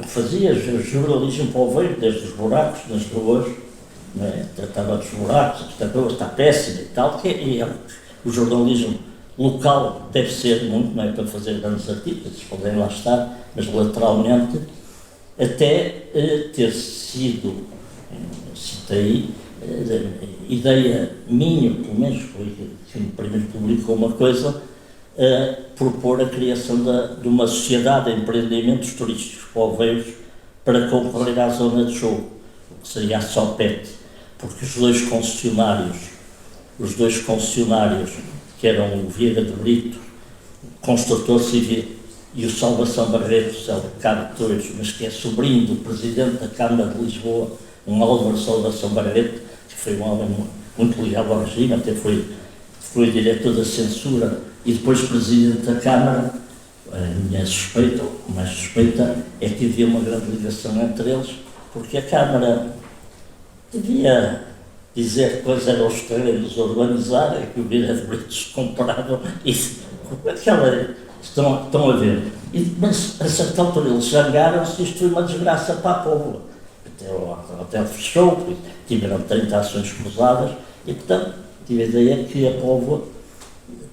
fazia jornalismo poveiro, desde os buracos nas ruas, tratava dos buracos, esta rua está péssima e tal, o jornalismo local deve ser muito, não é para fazer grandes artigos, podem lá estar, mas lateralmente, até ter sido, citei, ideia minha, pelo menos foi que primeiro publicou uma coisa, propor a criação de uma sociedade de empreendimentos turísticos poveiros para concorrer à zona de jogo, que seria a Sopete, porque os dois concessionários, que eram o Vieira de Brito, construtor civil, e o Salvação Barretos, é o Cabo de Torres, mas que é sobrinho do presidente da Câmara de Lisboa, um Álvaro Salvação Barreto, que foi um homem muito ligado ao regime, até foi diretor da censura e depois presidente da Câmara. A minha suspeita, ou mais suspeita, é que havia uma grande ligação entre eles, porque a Câmara devia dizer que coisa eram os terrenos urbanizar, é que o Vieira de Brito se compravam e estão a ver. Mas a certa altura eles zangaram-se e isto foi uma desgraça para a Póvoa. O hotel fechou, tiveram 30 ações cruzadas e, portanto, tive a ideia que a Póvoa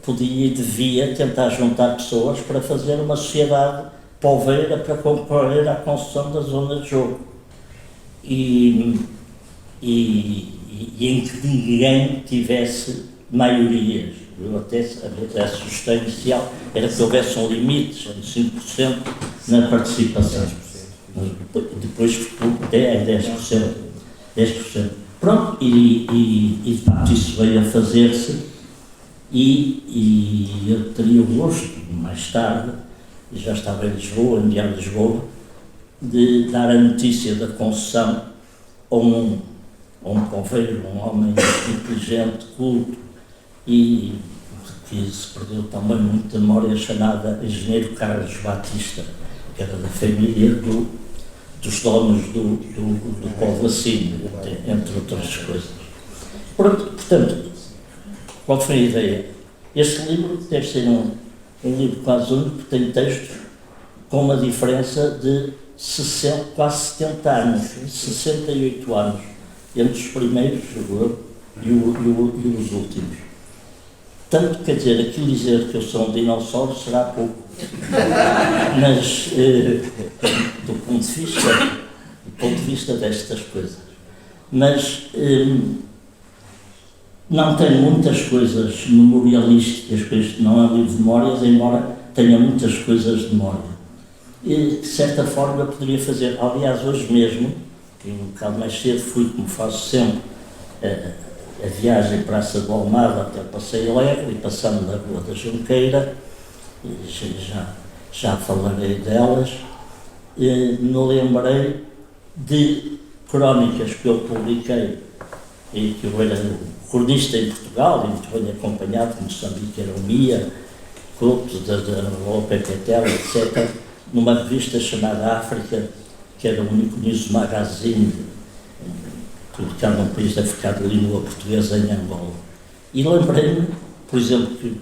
podia e devia tentar juntar pessoas para fazer uma sociedade poveira para concorrer à construção da zona de jogo. E em que ninguém tivesse maiorias. Eu até a sugestão inicial era que houvesse um limite de 5% na participação. Depois ficou 10%. Pronto, e de facto isso veio a fazer-se, e eu teria o gosto, mais tarde, e já estava em Lisboa, em Diário de Lisboa, de dar a notícia da concessão a um poveiro, um homem inteligente, culto, e que se perdeu também muita memória, chamada Engenheiro Carlos Batista, que era da família dos donos do povo assim, entre outras coisas. Portanto, qual foi a ideia? Este livro deve ser um livro quase único, porque tem textos com uma diferença de quase 70 anos, 68 anos, entre os primeiros, e os últimos. Tanto, quer dizer, aquilo dizer que eu sou um dinossauro será pouco. Mas, do ponto de vista destas coisas. Mas não tem muitas coisas memorialísticas, não é um livro de memórias, embora tenha muitas coisas de memória. E, de certa forma, eu poderia fazer, aliás, hoje mesmo, um bocado mais cedo, fui, como faço sempre, a viagem Praça do Almada até o Passeio Alegre, e passando na Rua da Junqueira, já falarei delas, me lembrei de crónicas que eu publiquei, e que eu era cronista em Portugal, e muito bem acompanhado, como Moçambique era o MIA, Couto, da OPPTL, etc., numa revista chamada África, que era o único news magazine publicado num país africano de língua portuguesa, em Angola. E lembrei-me, por exemplo, que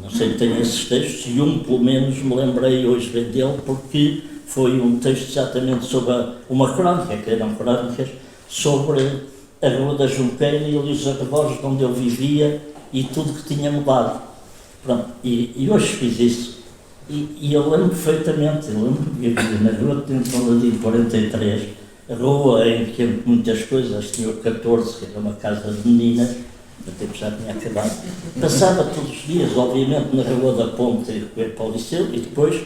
não sei, tenho esses textos, e pelo menos me lembrei hoje bem dele, porque foi um texto exatamente sobre uma crónica, que eram crónicas, sobre a Rua da Junqueira e os arredores onde eu vivia e tudo que tinha mudado. Pronto, e hoje fiz isso. E eu lembro perfeitamente, eu vivia na Rua de Tentoradia 43, a rua em que muitas coisas, tinha o 14, que era uma casa de meninas, no tempo já tinha acabado. Passava todos os dias, obviamente, na Rua da Ponte para o Liceu, e depois,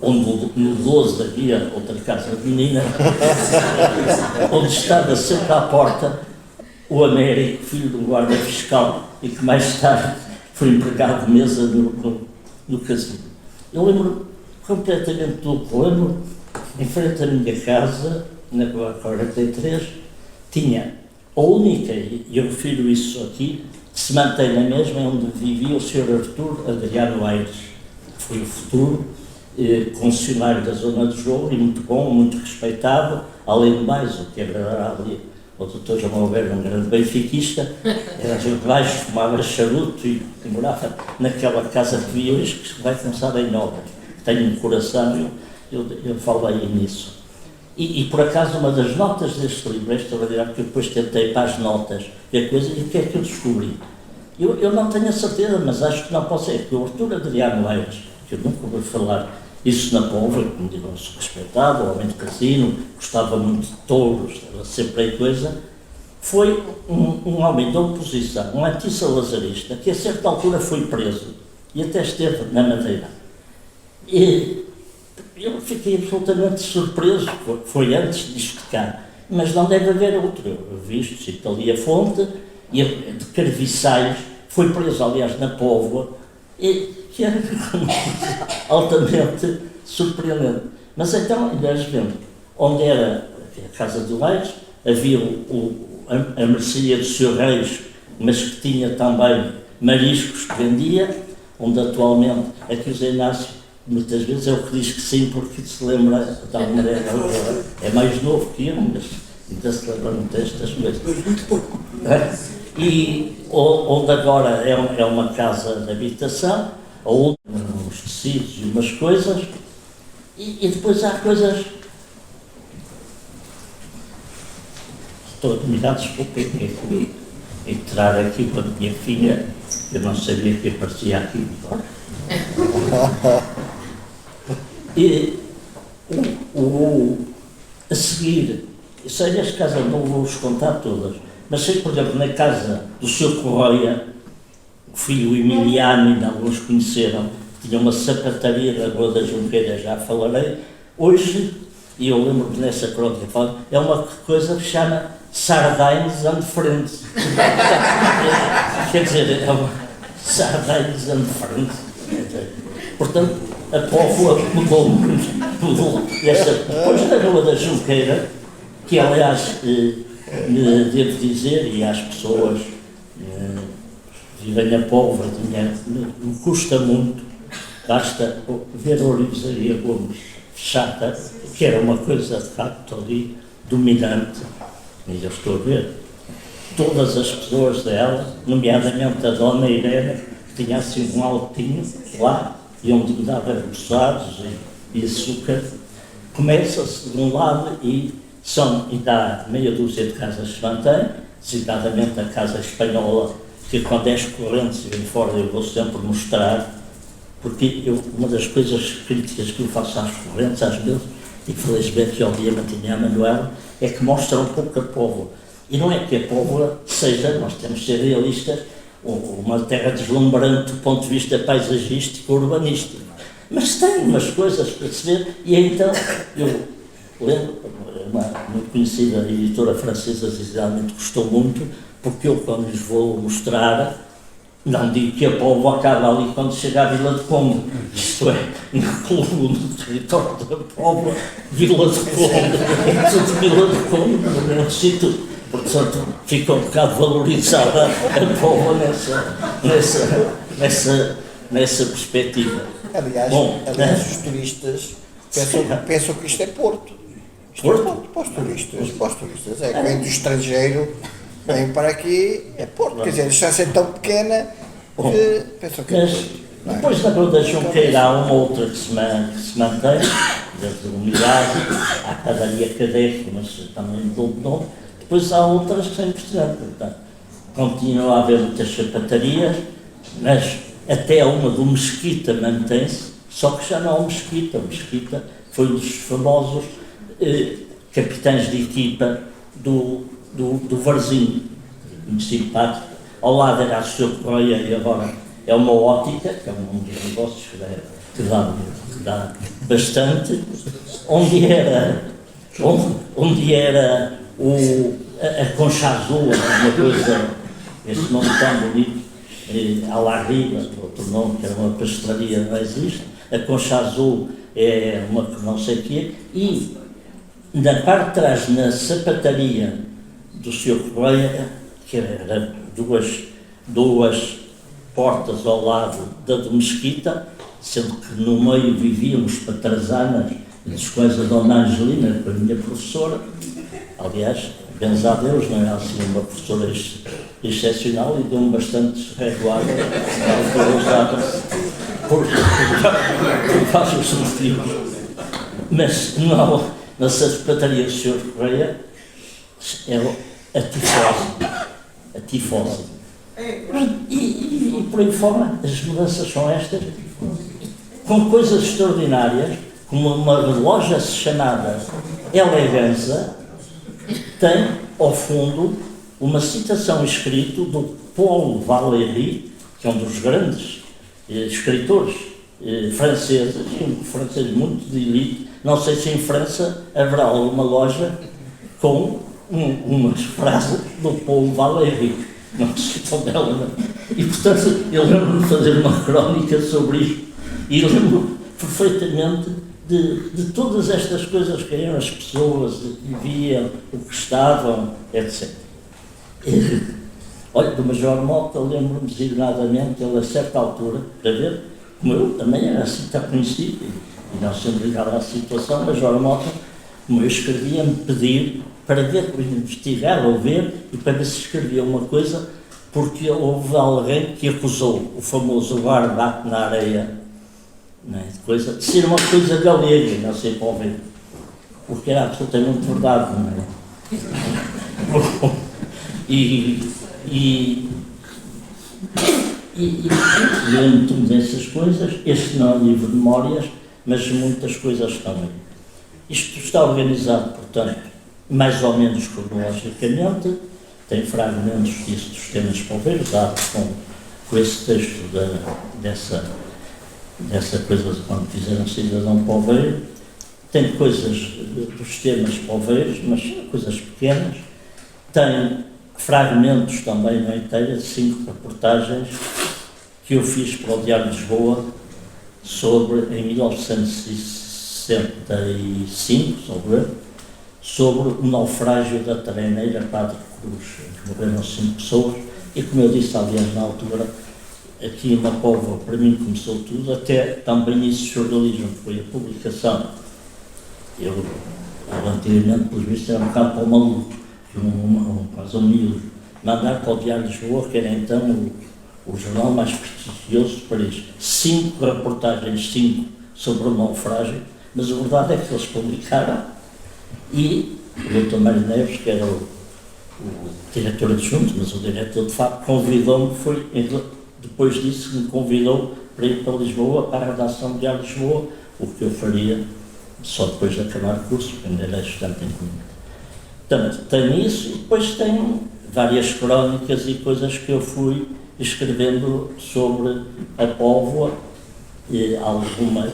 onde no 12 havia outra casa de meninas, onde estava sempre à porta o Américo, filho do guarda fiscal, e que mais tarde foi empregado de mesa no casino. Eu lembro completamente do que lembro, em frente à minha casa, na Rua 43, tinha a única, e eu refiro isso aqui, que se mantém na mesma, onde vivia o Sr. Artur Adriano Aires, que foi o futuro concessionário da zona do jogo, e muito bom, muito respeitado. Além de mais, o que agradará ali o Dr. João Alberto, um grande benfiquista, era de baixo, fumava charuto e morava naquela casa que vi hoje, que vai começar em obra. Tenho um coração, eu falo aí nisso. E por acaso uma das notas deste livro é extraordinário, porque eu depois tentei para as notas ver coisa, e o que é que eu descobri? Eu não tenho a certeza, mas acho que não posso ser, que o Artur Adriano Eiras, que eu nunca vou falar isso na Póvoa, que me digam-se respeitado, o homem de casino, gostava muito de touros, estava sempre aí coisa, foi um homem da oposição, um anti-salazarista, que a certa altura foi preso, e até esteve na Madeira. E eu fiquei absolutamente surpreso, foi antes de esticar, mas não deve haver outro. Eu vi isto, cito ali a fonte, e de Carviçais, foi preso, aliás, na Póvoa, e que era altamente surpreendente. Mas então, ainda vendo, onde era a Casa do Leite, havia a mercearia do Sr. Reis, mas que tinha também mariscos que vendia, onde atualmente aqui o Zé Inácio muitas vezes é o que diz que sim, porque se lembra da maneira, é mais novo que eu, mas ainda se lembra muito destas coisas. Muito pouco. E onde agora é uma casa de habitação, ou uns tecidos e umas coisas, e depois há coisas. Estou admirado, desculpem, entrar aqui com a minha filha, eu não sabia que aparecia aqui agora. E a seguir, eu sei as casas, não vou-vos contar todas, mas sei, por exemplo, na casa do Sr. Correia, o filho Emiliano, ainda alguns conheceram, tinha uma sapataria na Rua da Junqueira, já falarei. Hoje, e eu lembro-me nessa crónica, é uma coisa que se chama Sardines and Friends. Quer dizer, é uma Sardines and Friends. Portanto, a Póvoa mudou muito. Depois da Rua da Junqueira, que aliás, devo dizer, e às pessoas vivem na Póvoa, me custa muito, basta ver a Orivesaria Gomes chata, que era uma coisa de facto ali dominante, e eu estou a ver todas as pessoas dela, nomeadamente a Dona Irene, que tinha assim um altinho lá, e onde me dava roçados e açúcar, começa-se de um lado e ainda há meia dúzia de casas que se mantêm, designadamente a Casa Espanhola, que com 10 correntes e vem fora eu vou sempre mostrar, porque uma das coisas críticas que eu faço às correntes, às vezes, e felizmente obviamente tinha a Manuela, é que mostra um pouco a Póvoa. E não é que a Póvoa seja, nós temos de ser realistas, uma terra deslumbrante do ponto de vista paisagístico, urbanístico. Mas tem umas coisas para se ver, e então, eu lembro, uma muito conhecida editora francesa, realmente gostou muito, porque eu, quando lhes vou mostrar, não digo que a Póvoa acaba ali quando chega à Vila de Conde, isto é, incluo no território da Póvoa, Vila de Conde, e tudo Vila de Conde, no mesmo sítio. Portanto, fica um bocado valorizada a Póvoa nessa perspectiva. Aliás, os turistas pensam que isto é Porto. Isto é Porto para os turistas. É que vem do estrangeiro, vem para aqui, é Porto. Quer dizer, a distância é tão pequena que pensam que é Porto. Depois da Rua da Junqueira há uma outra que se mantém, desde a Unidade, há a Padaria Cadete, mas também mudou de nome. Depois há outras que são impressionantes, portanto, continua a haver muitas sapatarias, mas até uma do Mesquita mantém-se, só que já não é o Mesquita. O Mesquita foi um dos famosos capitães de equipa do Varzim, muito simpático. Ao lado era a Sr. Correia e agora é uma ótica, que é um dos negócios que dá bastante, onde era a Concha Azul, uma coisa, esse nome tão bonito, a La Riva, outro nome, que era uma pastelaria, não existe. A Concha Azul é uma que não sei o quê, e na parte de trás, na sapataria do Sr. Correia, que era duas portas ao lado da de Mesquita, sendo que no meio vivíamos patrasanas, dos quais a Dona Angelina, que foi a minha professora, aliás, benza a Deus, não é assim uma professora excepcional e deu-me bastante reguarda, ela foi usada por vários motivos. Mas não, na Secretaria do Sr. Correia é a tifose. E por aí fora, as mudanças são estas, com coisas extraordinárias, como uma loja chamada Eleganza, tem ao fundo uma citação escrita do Paul Valéry, que é um dos grandes escritores franceses, um francês muito de elite. Não sei se em França haverá alguma loja com umas frases do Paul Valéry, não se citam dela, não. E portanto eu lembro-me de fazer uma crónica sobre isto e lembro perfeitamente de todas estas coisas que eram as pessoas, o que viviam, o que estavam, etc. Olha, do Major Mota, lembro-me designadamente, ele a certa altura, para ver, como eu também era assim, está conhecido, e não sendo ligado à situação, Major Mota, como eu escrevia-me pedir para ver, para investigar ou ver, e para ver se escrevia uma coisa, porque houve alguém que acusou o famoso barbate na areia, não é, de ser uma coisa galega, não sei para ouvir, porque era absolutamente verdade, não é? E lembro-me dessas coisas. Este não é um livro de memórias, mas muitas coisas estão aí. Isto está organizado, portanto, mais ou menos cronologicamente, tem fragmentos disso dos temas poveiros, dado com esse texto dessa coisa de quando fizeram Cidadão Poveiro. Tem coisas dos temas poveiros, mas coisas pequenas. Tem fragmentos também, não inteira, de 5 reportagens que eu fiz para o Diário de Lisboa sobre, em 1965, sobre o naufrágio da tareneira Padre Cruz, em que morreram 5 pessoas, e como eu disse, aliás, na altura, aqui na Póvoa, para mim começou tudo, até também isso de jornalismo, foi a publicação. Eu, antigamente, pelos vistos, era um bocado para o maluco, quase um miúdo, mandar para o Diário de Lisboa, que era então o jornal mais prestigioso de Paris, 5 reportagens, 5 sobre o naufrágio, mas a verdade é que eles publicaram, e o Dr. Mário Neves, que era o diretor adjunto, mas o diretor de facto, convidou-me, foi depois disso que me convidou para ir para Lisboa, para a redação do Diário de Lisboa, o que eu faria só depois de acabar o curso, porque ainda era estudante em comunidade. Portanto, tem isso, e depois tem várias crónicas e coisas que eu fui escrevendo sobre a Póvoa, em algumas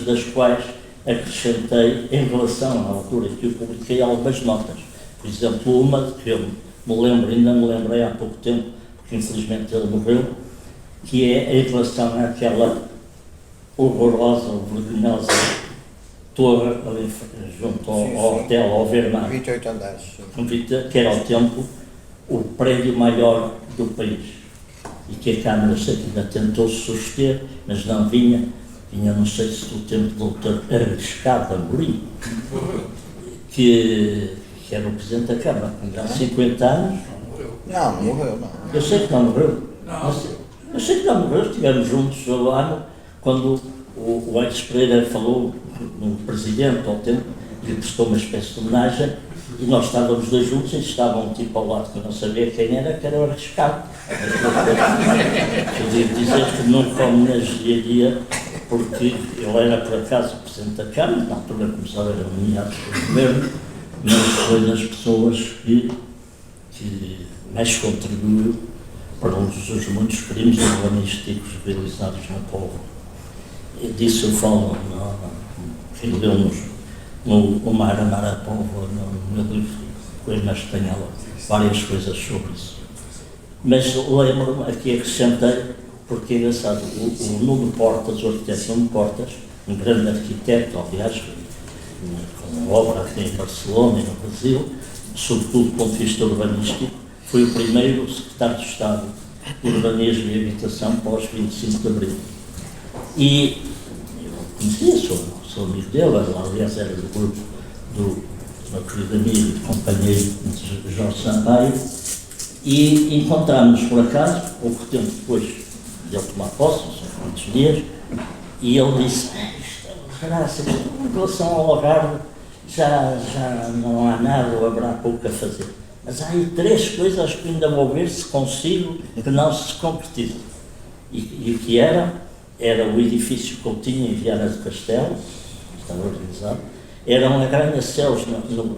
das quais acrescentei, em relação à altura que eu publiquei, algumas notas. Por exemplo, uma que eu ainda me lembrei há pouco tempo, porque infelizmente ele morreu, que é em relação àquela horrorosa, vergonhosa torre ali junto ao hotel, ao Vermar, 28 andares, que era ao tempo o prédio maior do país, e que a Câmara ainda tentou suster, mas não vinha, não sei se do tempo do Dr. Arriscado Amorim, que era o Presidente da Câmara, há 50 anos. Não morreu, não. Eu sei que não morreu. Eu sei que não morreu, estivemos juntos lá quando o Aires Pereira falou no Presidente ao tempo, lhe prestou uma espécie de homenagem, e nós estávamos dois juntos, e estava um tipo ao lado que eu não sabia quem era, que era o Arriscado. Eu devo dizer que nunca homenagearia, porque ele era por acaso o Presidente da Câmara, na altura começava a ser nomeado pelo Governo, mas foi das pessoas que mais contribuiu para um dos muitos crimes urbanísticos realizados na Póvoa. Disso eu falo, quem leu no Mar Amar a Póvoa, no meu livro, mas tenho várias coisas sobre isso. Mas lembro-me, aqui acrescentei, porque é engraçado, o Nuno Portas, o arquiteto Nuno Portas, um grande arquiteto, aliás, com obra aqui em Barcelona e no Brasil, sobretudo do ponto de vista urbanístico, foi o primeiro secretário de Estado Urbanismo e Habitação pós 25 de Abril. E eu conhecia, sou amigo dele, aliás era do grupo do meu querido amigo e companheiro Jorge Sampaio, e encontramos-nos por acaso, pouco tempo depois de ele tomar posse, são muitos dias, e ele disse, graças, em relação ao Algarve, já não há nada ou haverá pouco a fazer. Mas há aí 3 coisas que ainda vou ver se consigo que não se concretizem. E o que era o edifício que eu tinha em Viana do Castelo, estava organizado, era um arranha-céus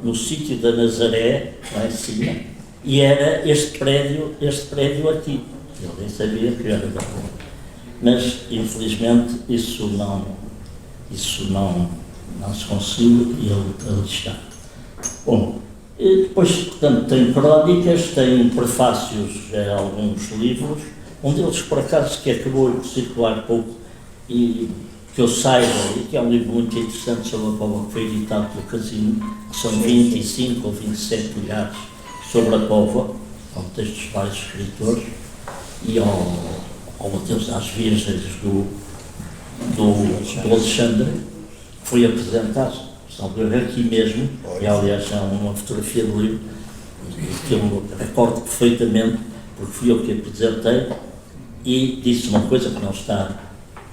no sítio da Nazaré, lá em cima, e era este prédio aqui. Eu nem sabia que era da rua. Mas, infelizmente, isso não se conseguiu e ele está. Bom, e depois, portanto, tem crónicas, tem prefácios a alguns livros, um deles, por acaso, que acabou de circular pouco, e que eu saiba, e que é um livro muito interessante sobre a Póvoa, que foi editado pelo Casino, que são 25 ou 27 olhares sobre a Póvoa, com textos de vários escritores, e ao Mateus às Virgens do Alexandre, que foi apresentado, salvo aqui mesmo, e aliás há uma fotografia do livro, que eu recordo perfeitamente, porque fui eu que apresentei, e disse uma coisa que não está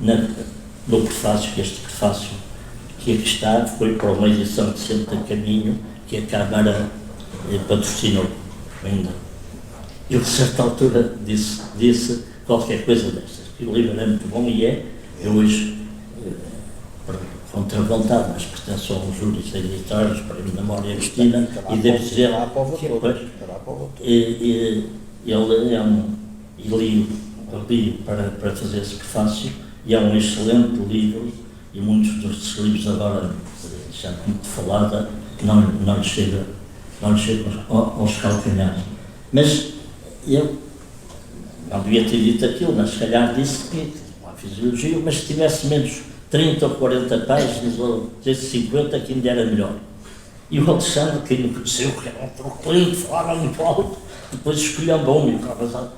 no prefácio, que este prefácio que aqui está foi para uma edição de Centro de Caminho, que a Câmara patrocinou ainda. Eu, de certa altura, disse qualquer coisa destas, que o livro é muito bom e eu hoje, contra a vontade, mas pertenço a um júri de editores, para a minha memória Agostina, e devo dizer que ele li para fazer esse prefácio, e é um excelente livro, e muitos destes livros agora, já muito falada, não lhe chega aos calcanhares. Mas eu não devia ter dito aquilo, mas se calhar disse que não fiz elogio, mas se tivesse menos 30 ou 40 páginas, ou 50, que ainda era melhor. E o Alexandre, quem me conheceu, que era um tranquilo, falava muito alto, depois escolheu-me e falava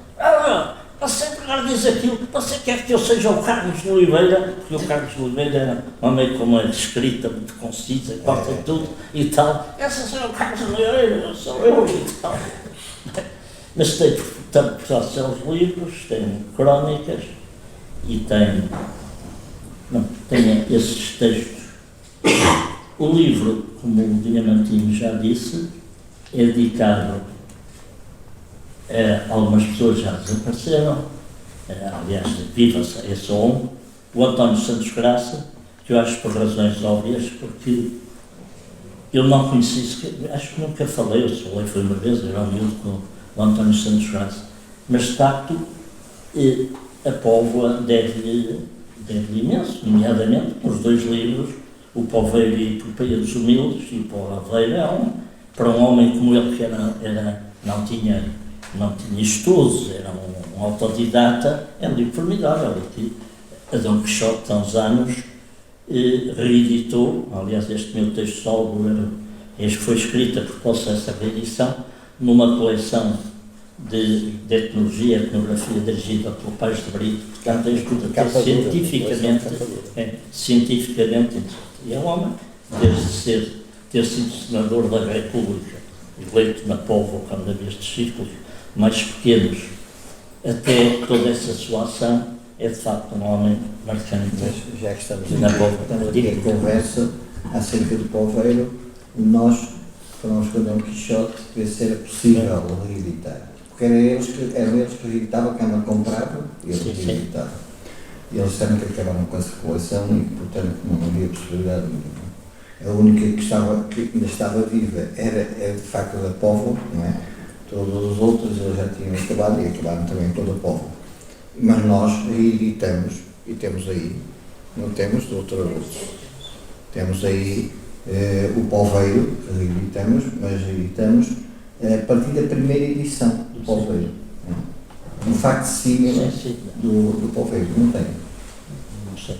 você agora diz aquilo, você quer que eu seja o Carlos de Oliveira, porque o Carlos de Oliveira era um homem com uma escrita muito concisa, corta tudo e tal. Esse é o Carlos de Oliveira, sou eu e tal. Mas tem, portanto, os livros, tem crónicas e tem esses textos. O livro, como o Diamantino já disse, é dedicado algumas pessoas já desapareceram, aliás, viva-se, é só um, o António Santos Graça, que eu acho por razões óbvias, porque eu não conheci, acho que nunca falei, eu só falei foi uma vez, eu era miúdo com o António Santos Graça, mas de facto a Póvoa deve-lhe imenso, nomeadamente nos 2 livros, O Poveiro e Epopeia dos Humildes, e o Poveiro para um homem como ele, que não tinha estudos, era um autodidata, é um livro formidável, que a Dom Quixote, há uns anos, reeditou, aliás, este meu texto salvo, este foi escrito a propósito dessa reedição, numa coleção de etnologia e etnografia dirigida pelo Paz de Brito, portanto, é tudo cientificamente interessante. E é um homem, desde ter sido senador da República, eleito na Póvoa, quando havia estes círculos mais pequenos, até toda essa sua ação, é de facto um homem marcante. Mas já que estamos aqui em conversa acerca do Poveiro, nós falamos com o Dom Quixote que se era possível reeditar. Porque eram eles que reeditavam, a Câmara comprava e eles reeditavam. E eles disseram que acabaram com essa coleção e, portanto, não havia possibilidade nenhuma. A única que ainda estava viva era de facto a da Póvoa, não é? Todos os outros eles já tinham acabado e acabaram também toda a Póvoa. Mas nós reeditamos, e temos aí, não temos, doutor Augusto, temos aí o Poveiro, reeditamos, mas reeditamos a partir da primeira edição do Poveiro. Um facsímile do Poveiro, não tem? Não sei.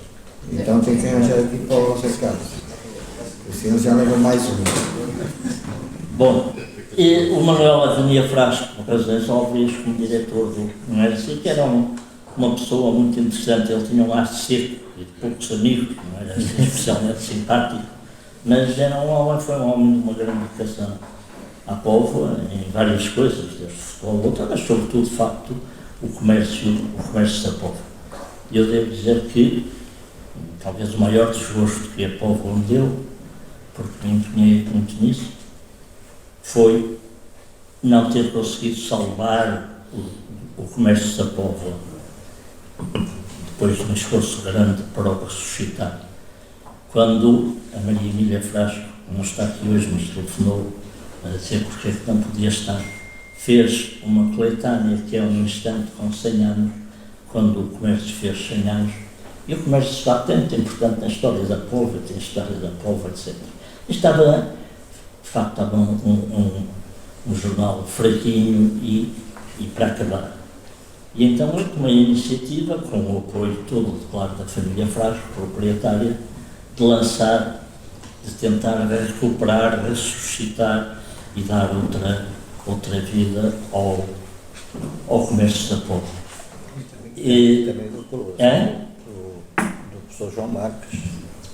Então tem que arranjar aqui para o José Carlos. Assim eles já levam mais um. Bom, E o Manuel Agonia Frasco, por razões óbvias, como diretor do comércio, que era uma pessoa muito interessante. Ele tinha um ar seco e de poucos amigos, não era especialmente simpático, mas era foi um homem de uma grande dedicação à Póvoa, em várias coisas, desde futebol, outra, mas sobretudo, de facto, o comércio da Póvoa. E eu devo dizer que, talvez o maior desgosto que a Póvoa me deu, porque me empenhei muito nisso, foi não ter conseguido salvar o comércio da Póvoa, depois de um esforço grande para o ressuscitar. Quando a Maria Emília Frasco, que não está aqui hoje, mas telefonou a dizer porque é que não podia estar, fez uma coletânea que é um instante com 100 anos, quando o comércio fez 100 anos, e o comércio está atento, importante na história da Póvoa, tem a história da Póvoa, etc. E estava, de facto, estava um jornal fraquinho e para acabar. E então eu tomei a iniciativa, com o apoio todo, claro, da família Frasco, proprietária, de lançar, de tentar recuperar, ressuscitar e dar outra vida ao comércio da Póvoa. E também do Colosso, do professor João Marques.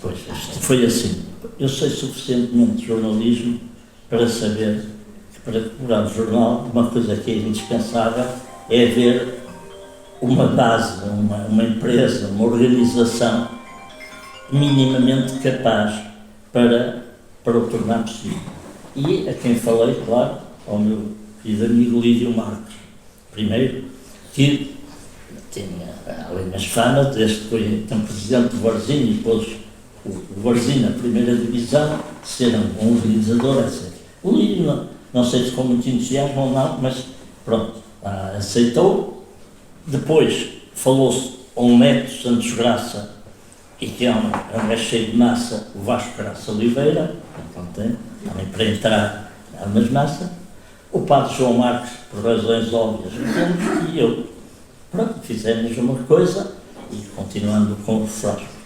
Pois, foi assim. Eu sei suficientemente de jornalismo para saber que, para recuperar o jornal, uma coisa que é indispensável é haver uma base, uma empresa, uma organização minimamente capaz para o tornar possível. E a quem falei, claro, ao meu querido amigo Lídio Marques, primeiro, que tinha, além das famas, desde que foi então presidente do Varzim e depois o Varzim na primeira divisão, ser um organizador, etc. O Lídio, não sei se com muito entusiasmo ou não, mas pronto, aceitou. Depois falou-se a um neto Santos Graça, e que é um gajo cheio de massa, o Vasco Graça Oliveira, também para entrar nas massas, o padre João Marques, por razões óbvias, e eu. Pronto, fizemos uma coisa e continuando com o Frasco.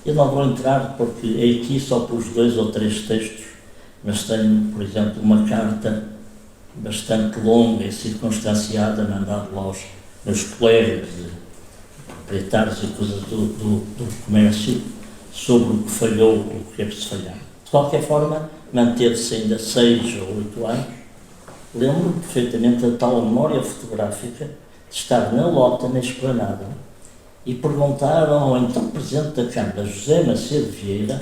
Eu não vou entrar porque aqui só pus 2 ou 3 textos, mas tenho, por exemplo, uma carta bastante longa e circunstanciada mandada aos meus colegas proprietários e coisas do comércio sobre o que falhou, o que é preciso falhar. De qualquer forma, manteve-se ainda 6 ou 8 anos. Lembro-me perfeitamente da tal memória fotográfica de estar na lota, na esplanada, e perguntaram ao então Presidente da Câmara, José Macedo Vieira,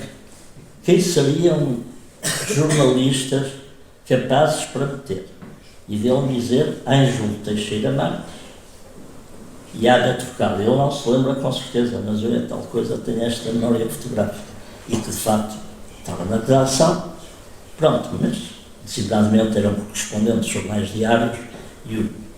quem seriam jornalistas capazes para meter. E dele dizer Ângelo Teixeira Marques e Ada Trocado. Ele não se lembra com certeza, mas eu, tal coisa, tenho esta memória fotográfica. E que, de facto, estava na redação. Pronto, mas, decididamente, eram correspondentes de jornais diários e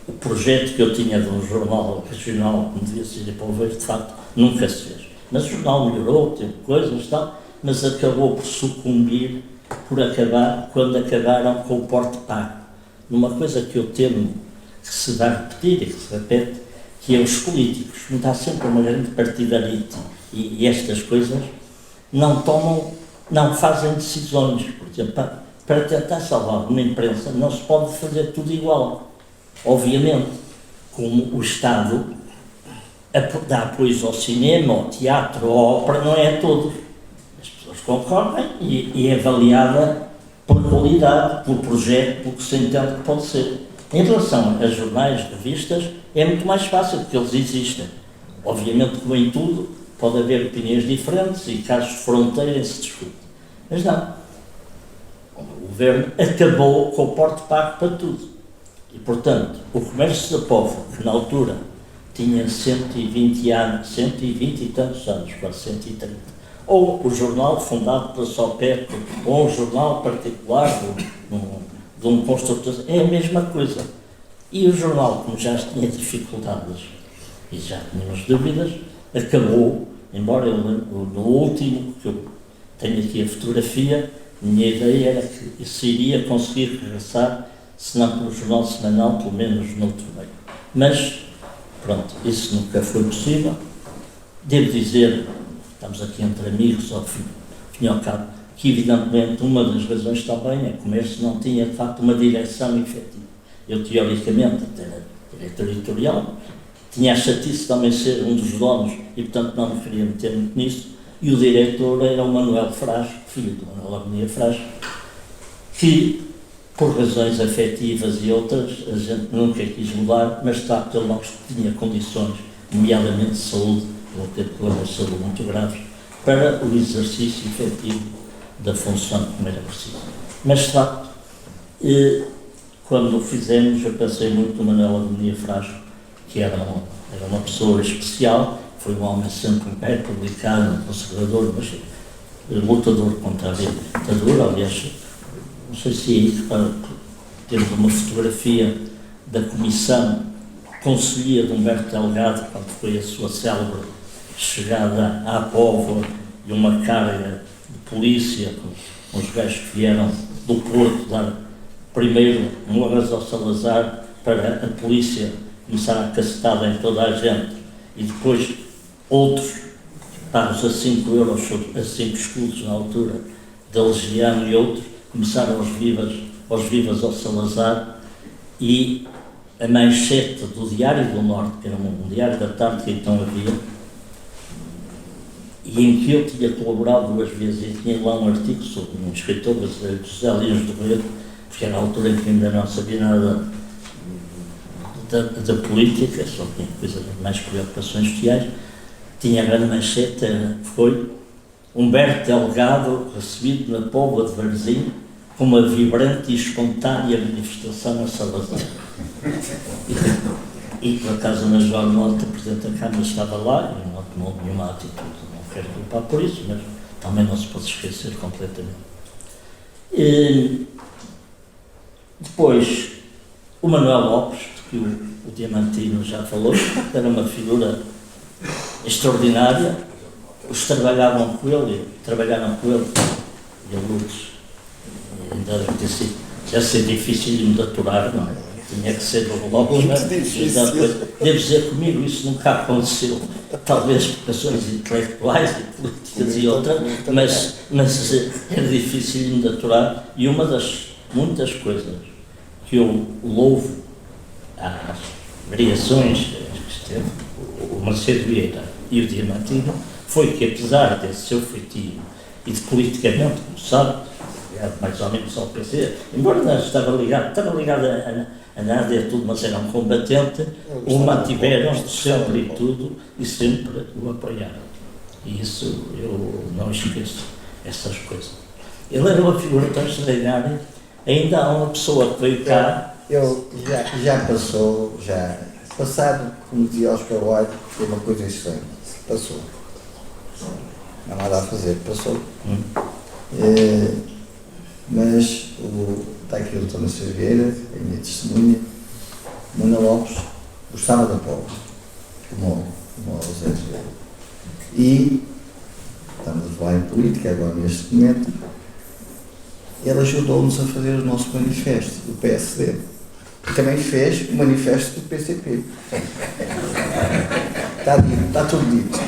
o projeto que eu tinha de um jornal regional, como devia ser para o ver, de facto, nunca se fez. Mas o jornal melhorou, teve coisas e tal, mas acabou por sucumbir, por acabar, quando acabaram com o porte pago. Numa coisa que eu temo que se vai repetir e que se repete, que é os políticos, como está sempre uma grande partidarite e estas coisas, não fazem decisões. Por exemplo, para tentar salvar uma imprensa não se pode fazer tudo igual. Obviamente, como o Estado dá apoios ao cinema, ao teatro, à ópera, não é a todos. As pessoas concorrem e é avaliada pela qualidade, pelo projeto, pelo que se entende que pode ser. Em relação a jornais, revistas, é muito mais fácil, porque eles existem. Obviamente, como em tudo, pode haver opiniões diferentes e casos de fronteira se discute. Mas não. O governo acabou com o porte pago para tudo. E, portanto, o comércio da Póvoa, que na altura tinha 120 anos, 120 e tantos anos, quase 130, ou o jornal fundado pela Sopep, ou um jornal particular de um construtor, é a mesma coisa. E o jornal, como já tinha dificuldades e já tínhamos dúvidas, acabou, embora eu, no último, que eu tenho aqui a fotografia, minha ideia era que se iria conseguir regressar, se não pelo jornal semanal, pelo menos noutro meio. Mas, pronto, isso nunca foi possível. Devo dizer, estamos aqui entre amigos, ao fim e ao cabo, que evidentemente uma das razões também é que o comércio não tinha de facto uma direção efetiva. Eu teoricamente era diretor editorial, tinha a chatice também ser um dos donos e portanto não me queria meter muito nisso, e o diretor era o Manuel Frasco, filho do Manuel Agonia Frasco, que por razões afetivas e outras a gente nunca quis mudar, mas de facto ele não tinha condições, nomeadamente de saúde, ele teve problemas de saúde muito graves, para o exercício efetivo da função como era preciso. Mas de facto, quando o fizemos, eu pensei muito no Manuel Agonia Frasco, que era uma pessoa especial, foi um homem sempre republicano, conservador, mas lutador contra a ditadura. Aliás, não sei se é isso, temos uma fotografia da Comissão Conselhia de Humberto Delgado, quando foi a sua célebre chegada à Póvoa e uma carga de polícia com os gajos que vieram do Porto dar primeiro honras ao Salazar para a polícia começar a cacetada em toda a gente e depois outros pagos a 5 euros, a 5 escudos na altura da Legião e outros começaram aos vivas ao Salazar, e a manchete do Diário do Norte, que era um diário da tarde que então havia, e em que eu tinha colaborado 2 vezes, e tinha lá um artigo sobre um escritor brasileiro, José Lins do Rego, porque era a altura em que ainda não sabia nada da política, só tinha coisas mais preocupações sociais. Tinha a grande manchete, foi Humberto Delgado recebido na Póvoa de Varzim com uma vibrante e espontânea manifestação a Salazar. E por acaso na jornada o Presidente da Câmara estava lá e não tomou nenhuma atitude, não quero culpar por isso, mas também não se pode esquecer completamente. Depois, o Manuel Lopes, que o Diamantino já falou, era uma figura extraordinária. Os que trabalharam com ele, e a Lourdes, ainda deve ter sido, já ser difícil de aturar, não é? Tinha que ser o Lopes, mas devo dizer, comigo isso nunca aconteceu, talvez por questões intelectuais e políticas e outras, mas era difícil de aturar, e uma das muitas coisas que eu louvo às variações que esteve o Macedo Vieira e o Diamantino foi que, apesar desse seu feitio e de politicamente, como sabe, mais ou menos ao PC, embora não estava ligado a nada e a tudo, mas era um combatente, o mantiveram sempre e tudo e sempre o apoiaram. E isso eu não esqueço, essas coisas. Ele era uma figura tão extraordinária. Ainda há uma pessoa que veio cá. Já passou, passado, como dizia Oscar Wilde, foi uma coisa estranha. Passou. Não há nada a fazer, passou. Mas está aqui o Dr. Macedo Vieira, a minha testemunha. Manuel Lopes gostava da Póvoa, como o Zé Vieira. E estamos a falar em política agora neste momento. Ele ajudou-nos a fazer o nosso manifesto do PSD. E também fez o manifesto do PCP. Está dito, está tudo dito.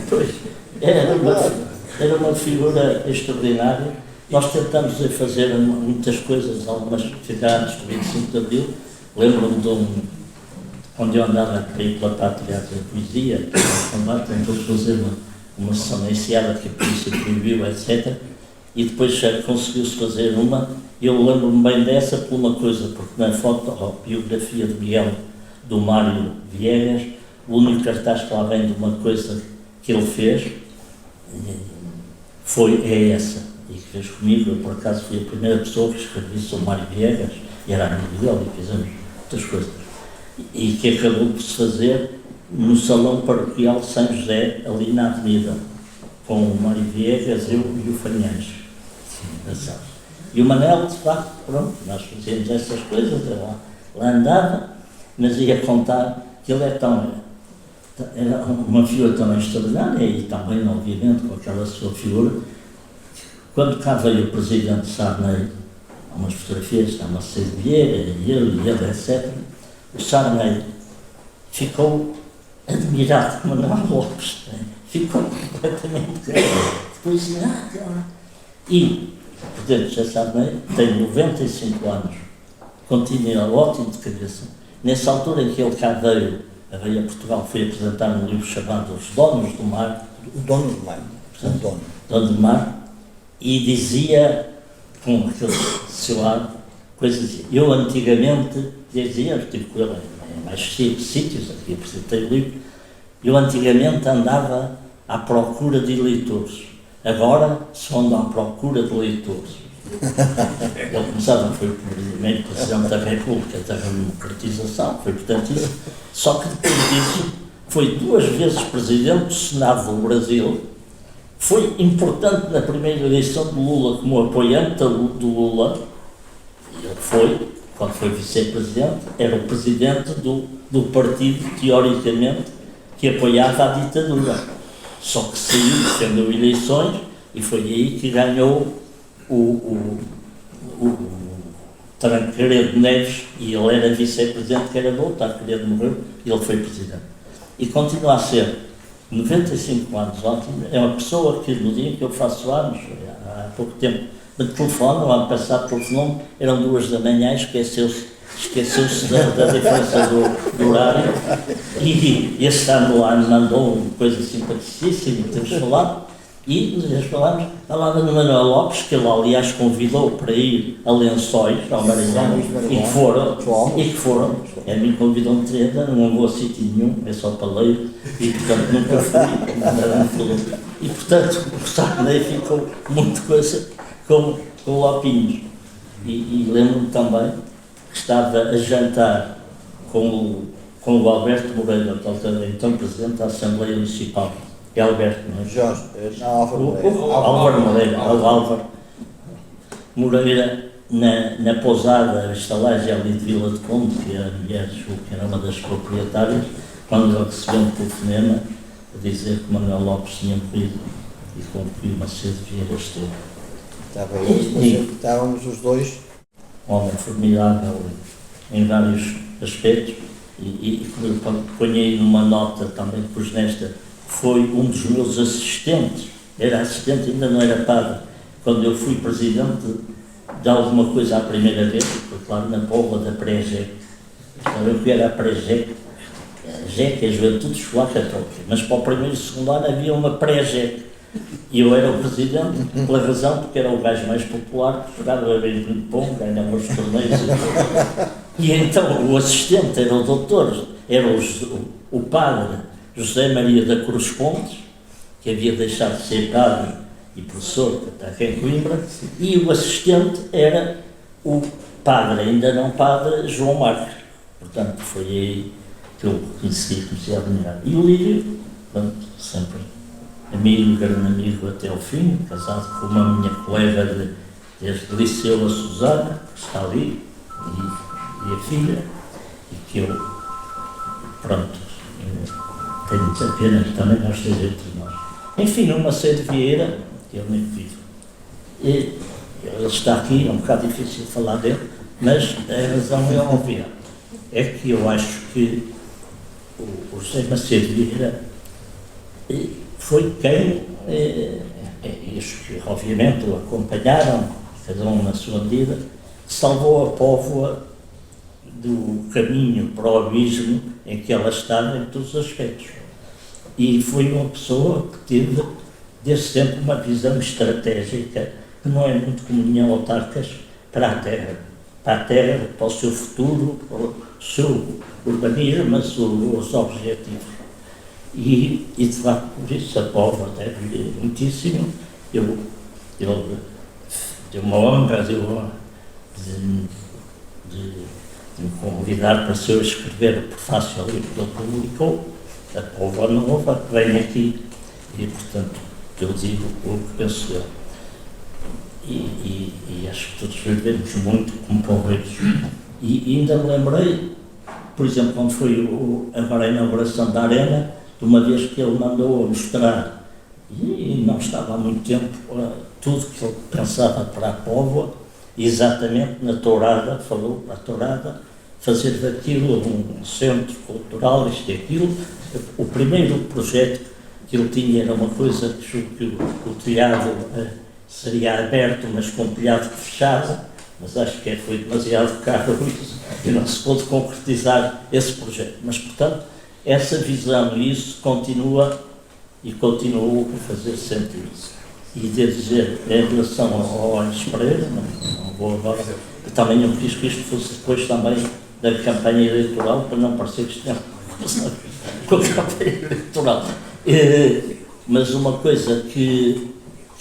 Pois, era uma figura extraordinária. Nós tentamos fazer muitas coisas, algumas ficaram no 25 de Abril. Lembro-me onde eu andava para ir pela Pátria da Poesia, tentou fazer uma sessão na Enseada que a polícia proibiu, etc. E depois já conseguiu-se fazer uma. Eu lembro-me bem dessa por uma coisa, porque na biografia de Miguel do Mário Viegas, o único cartaz que lá vem de uma coisa que ele fez é essa, e que fez comigo. Eu, por acaso, fui a primeira pessoa que escrevi sobre o Mário Viegas, e era amigo dele, e fizemos muitas coisas. E que acabou por se fazer no Salão Paroquial de São José, ali na Avenida, com o Mário Viegas, eu e o Fanhães. E o Manel, de facto, pronto, nós fazíamos essas coisas, lá andava, mas ia contar que ele era uma figura tão extraordinária, e também, obviamente, com aquela sua figura. Quando cá veio o Presidente Sarney, há umas fotografias, está Macedo Vieira, e ele, etc., o Sarney ficou admirado com Manuel Lopes, né? ficou completamente depois e, portanto, já sabem, tem 95 anos, continua ótimo de cabeça. Nessa altura em que ele cá veio a Portugal, foi apresentar um livro chamado Os Donos do Mar, O dono do mar. portanto, Dono do Mar, e dizia, com aquele seu ar, coisas. Eu antigamente dizia, estive com ele em mais sítios, aqui apresentei o livro, eu antigamente andava à procura de eleitores, agora só ando à procura de leitores. Ele começava, foi o primeiro Presidente da República da democratização, foi portanto isso, só que depois disso foi 2 vezes Presidente do Senado do Brasil, foi importante na primeira eleição de Lula como apoiante do Lula, ele foi, quando foi Vice-Presidente, era o Presidente do partido, teoricamente, que apoiava a ditadura, só que saiu, defendeu eleições, e foi aí que ganhou o Tancredo Neves, e ele era vice-presidente, que era do Tancredo morreu, e ele foi presidente. E continua a ser 95 anos, ótimo. É uma pessoa que no dia que eu faço anos, há pouco tempo, me telefone, o ano passado telefonou-me, eram 2 da manhã, esqueceu-se da diferença do horário, e este ano lá me mandou uma coisa simpaticíssima, temos falado. E nós falava no Manuel Lopes, que ele aliás convidou para ir a Lençóis, ao Maranhão, e que foram, a mim convidou-me treta, não vou a sítio nenhum, é só paleiro, e portanto nunca fui, nada me falou. E portanto o Sarney ficou muito coisa com Lopinhos. E lembro-me também que estava a jantar com o Alberto Moreira, então Presidente da Assembleia Municipal. É Alberto, não é? Jorge, não, Álvaro Moreira, Álvaro Moreira, na pousada, a estalagem ali de Vila de Conde, que a mulher, que era uma das proprietárias, quando ele recebeu um telefonema a dizer que Manuel Lopes tinha morrido e com que Macedo Vieira esteve. Estávamos os dois. Um homem formidável em vários aspectos, e como eu ponho aí numa nota também, pus nesta, foi um dos meus assistentes, era assistente, ainda não era padre, quando eu fui presidente de alguma coisa a primeira vez, porque claro, na Póvoa da Pré-GEC, eu que era a Pré-GEC, a GEC é a Juventude Escolar Católica, mas para o primeiro e segundo ano havia uma Pré-GEC, e eu era o presidente, pela razão, porque era o gajo mais popular, que jogava bem ping-pong, ganhava os torneios, e então o assistente era o doutor, era o padre José Maria da Cruz Pontes, que havia deixado de ser padre e professor, que está aqui em Coimbra, e o assistente era o padre, ainda não padre, João Marques. Portanto, foi aí que eu comecei a admirar. E o Lírio, portanto, sempre amigo, grande amigo até ao fim, casado com uma minha colega desde o liceu, a Susana, que está ali, e a filha, e que eu, pronto, tenho muita pena que também não esteja entre nós. Enfim, o Macedo Vieira, que ele nem vive, ele está aqui, é um bocado difícil de falar dele, mas a razão é óbvia. É que eu acho que o José Macedo Vieira foi quem, os que obviamente o acompanharam, cada um na sua medida, salvou a Póvoa do caminho para o abismo em que ela estava em todos os aspectos. E foi uma pessoa que teve, desde sempre, uma visão estratégica, que não é muito comum em autarcas, para a terra, para o seu futuro, para o seu urbanismo, mas os objetivos. E de facto, por isso a Póvoa deve-lhe muitíssimo. Ele deu uma honra, de me convidar para se eu escrever o prefácio ao livro que ele publicou, a Póvoa Nova, que vem aqui, e portanto eu digo o que penso dele. E acho que todos vivemos muito como poveiros. E ainda me lembrei, por exemplo, quando foi agora a inauguração da Arena, de uma vez que ele mandou mostrar, e não estava há muito tempo, tudo que ele pensava para a Póvoa, exatamente na Tourada, falou a Tourada, fazer daquilo um centro cultural, isto e aquilo. O primeiro projeto que que ele tinha era uma coisa que o telhado seria aberto, mas com o telhado fechado, mas acho que foi demasiado caro isso e não se pôde concretizar esse projeto. Mas, portanto, essa visão e isso continua e continuou a fazer sentido. E devo dizer, em relação ao Olhos Pereira, não vou agora, também eu quis que isto fosse depois também da campanha eleitoral, para não parecer que isto não com a campanha eleitoral. Mas uma coisa que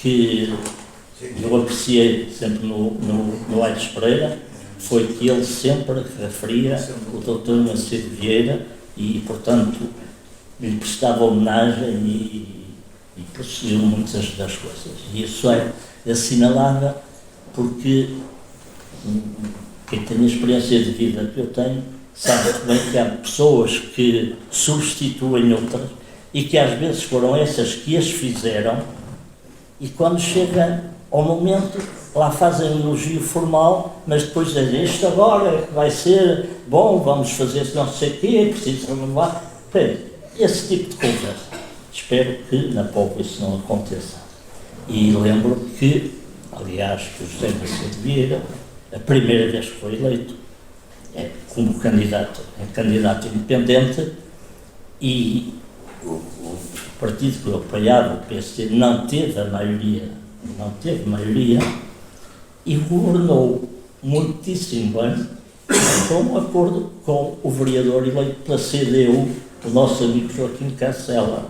eu apreciei sempre no Aires Pereira foi que ele sempre referia o Dr. Macedo Vieira e, portanto, lhe prestava homenagem e prosseguiu muitas das coisas. E isso é assinalável porque quem tem a experiência de vida que eu tenho sabe muito bem que há pessoas que substituem outras e que às vezes foram essas que as fizeram e quando chega ao momento lá fazem um elogio formal, mas depois dizem isto agora é que vai ser bom, vamos fazer não sei o quê, preciso renovar. Esse tipo de conversa. Espero que na Póvoa isso não aconteça. E lembro que, aliás, que o José Macedo Vieira, a primeira vez que foi eleito, como candidato independente, e o partido que eu apoiava, o PSD, não teve maioria, e governou muitíssimo bem, com um acordo com o vereador eleito pela CDU, o nosso amigo Joaquim Cancela.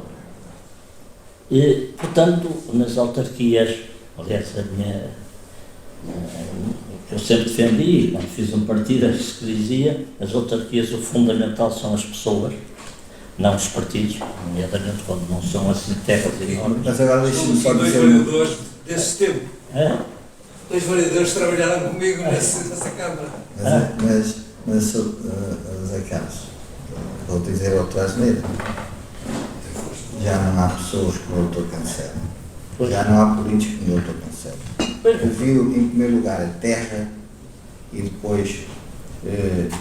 E, portanto, nas autarquias, aliás, eu sempre defendi, quando fiz um partido, é isso que dizia, as autarquias, o fundamental são as pessoas, não os partidos, nomeadamente quando não são assim terras enormes. Mas agora deixe-me só dois dizer vereadores desse tempo. É? Dois vereadores trabalharam comigo nessa Câmara. Mas Zé Carlos, vou dizer outra asneira. Já não há pessoas como o Dr. Cancela. Já não há políticos como o Dr. Cancela. Viu, em primeiro lugar, a terra e depois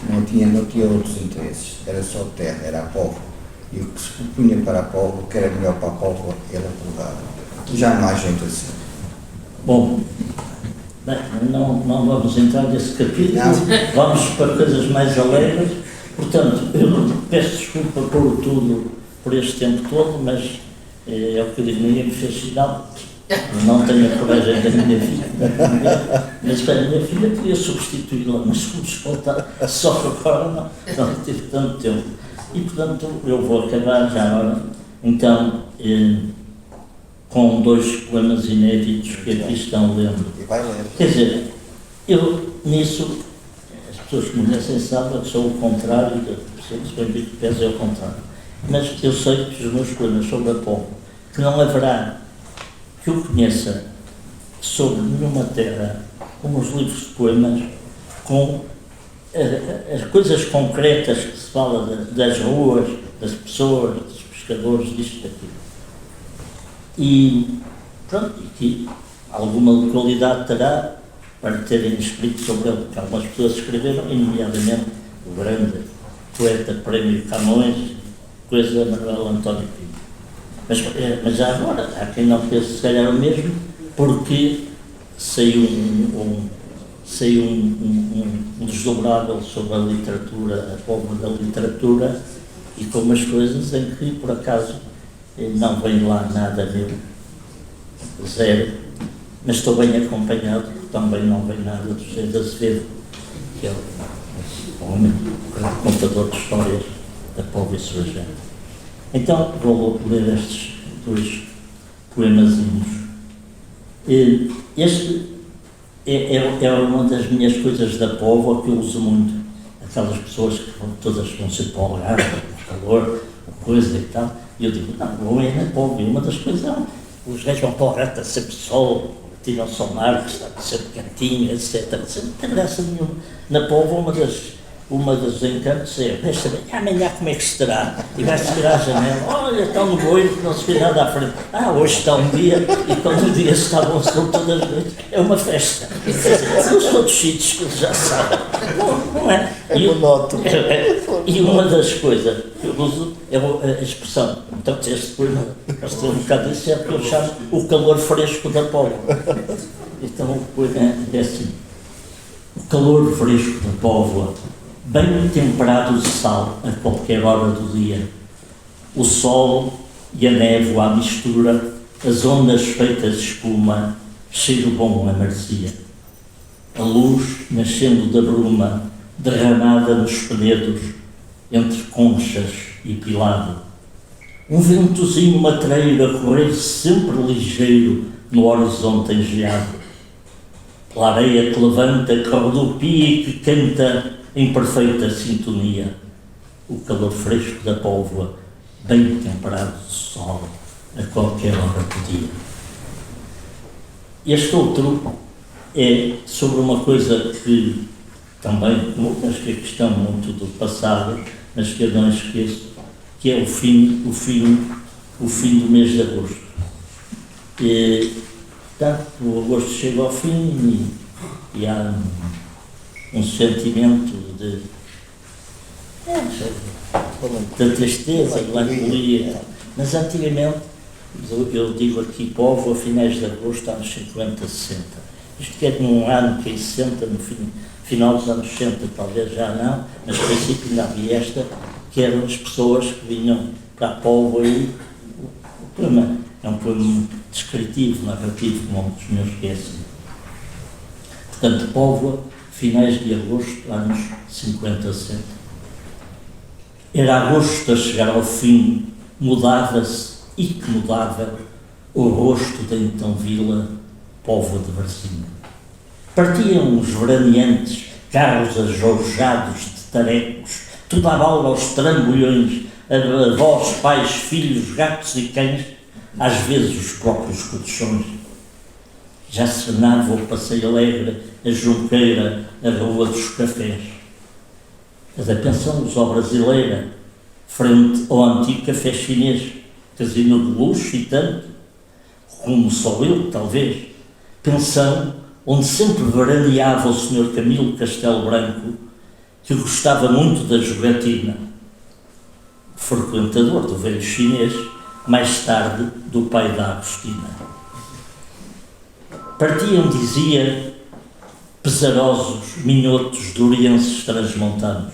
não tinha outros interesses. Era só terra, era a Póvoa. E o que se propunha para a Póvoa, o que era melhor para a Póvoa, ele aprovava. Já não há gente assim. Bom, bem, não vamos entrar nesse capítulo, vamos para coisas mais alegres. Portanto, eu peço desculpa por tudo, por este tempo todo, mas é o que eu digo, ninguém me fez sinal. Não tenho a coragem da minha filha, mas a minha filha queria substituí-la, mas como escutar, só que agora não tive tanto tempo. E, portanto, eu vou acabar já agora, então, com dois poemas inéditos que aqui estão lendo. Quer dizer, eu, nisso, as pessoas que me conhecem sabem que sou o contrário, se bem que penso é o contrário. Mas eu sei que os meus poemas sobre a Póvoa, que não haverá que eu conheça sobre nenhuma terra, com os livros de poemas, com as coisas concretas que se fala das ruas, das pessoas, dos pescadores, disto, daquilo. E pronto, e que alguma localidade terá para terem escrito sobre ele, porque algumas pessoas escreveram, e nomeadamente o grande poeta Prémio Camões, coisa Manuel António Pinto. Mas já agora, há quem não pense se calhar o mesmo, porque saiu um desdobrável sobre a literatura, a Póvoa da literatura, e com umas coisas em que, por acaso, não vem lá nada meu, zero, mas estou bem acompanhado, porque também não vem nada do José de Azevedo, que é o homem, o contador de histórias da Póvoa e sua gente. Então, vou ler estes dois poemazinhos. Este é uma das minhas coisas da Póvoa que eu uso muito. Aquelas pessoas que todas vão ser para o Algarve, o calor, a coisa e tal. E eu digo, não, vou ir na Póvoa. E uma das coisas é, os gajos vão para o Algarve, está sempre sol, tiram-se ao mar, está sempre quentinho, etc. Não tem graça nenhuma. Na Póvoa, uma das uma dos encantos é, deixa bem, amanhã como é que estará? E vai-se virar à janela, olha, está um boiro que não se vê nada à frente. Hoje está um dia, e quando o dia está bom, são todas as noites, é uma festa. Quer dizer, são os outros sítios que eles já sabem. Não é? E uma das coisas que eu uso é a expressão, então este poema, gostei um bocado disso, é porque eu chamo o calor fresco da póvoa. Então o poema é assim. O calor fresco da póvoa, bem temperado de sal a qualquer hora do dia. O sol e a névoa à mistura, as ondas feitas de espuma, cheiro bom a maresia. A luz nascendo da bruma, derramada nos penedos, entre conchas e pilado. Um ventozinho matreiro a correr sempre ligeiro no horizonte engeado. Pela areia que levanta, que rodopia e que canta em perfeita sintonia. O calor fresco da póvoa, bem temperado de sol, a qualquer hora do dia. Este outro é sobre uma coisa que também, mas que é questão muito do passado, mas que eu não esqueço, que é o fim do mês de agosto. Portanto, o agosto chega ao fim e há um sentimento de tristeza, de melancolia. Mas antigamente, eu digo aqui, póvoa, finais de agosto, anos 50, 60. Isto que é de um ano que em 60, no final dos anos 60, talvez já não, mas no princípio ainda havia esta, que eram as pessoas que vinham para a póvoa e o poema é um poema descritivo, narrativo, como um dos meus que é assim. Portanto, póvoa, finais de agosto, anos 50, 60. Era agosto a chegar ao fim, mudava-se e que mudava o rosto da então vila, póvoa de Varzim. Partiam os veraneantes, carros ajorjados de tarecos, tudo à bala aos trambolhões, avós, pais, filhos, gatos e cães, às vezes os próprios colchões. Já cenava o passeio alegre, a junqueira, a rua dos cafés. A da pensão lusó brasileira, frente ao antigo café chinês, casino de luxo e tanto, como só eu, talvez, pensão onde sempre veraneava o Sr. Camilo Castelo Branco, que gostava muito da jogatina, frequentador do velho chinês, mais tarde do pai da Agostina. Partiam, dizia, pesarosos, minhotos, durienses transmontanos.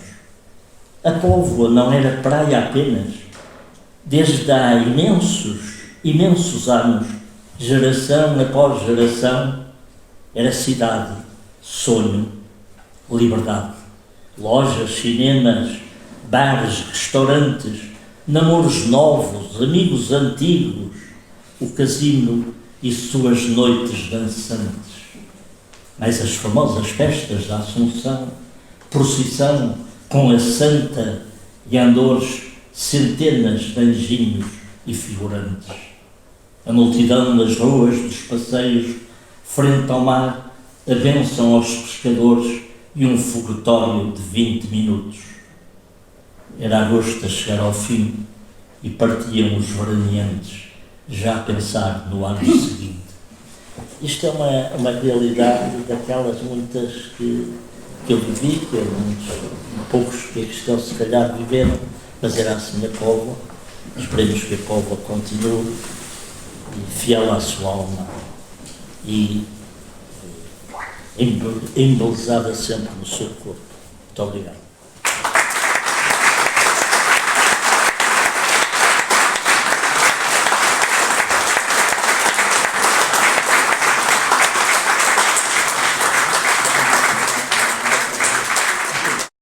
A póvoa não era praia apenas. Desde há imensos anos, geração após geração, era cidade, sonho, liberdade. Lojas, cinemas, bares, restaurantes, namoros novos, amigos antigos, o casino e suas noites dançantes. Mas as famosas festas da Assunção, procissão com a santa e andores, centenas de anjinhos e figurantes. A multidão nas ruas dos passeios, frente ao mar, a bênção aos pescadores e um foguetório de 20 minutos. Era agosto a chegar ao fim e partiam os veraneantes, já a pensar no ano seguinte. Isto é uma realidade daquelas muitas que eu vivi, que poucos que estão se calhar viveram, mas era assim a póvoa. Esperemos que a póvoa continue fiel à sua alma e embelezada sempre no seu corpo. Muito obrigado.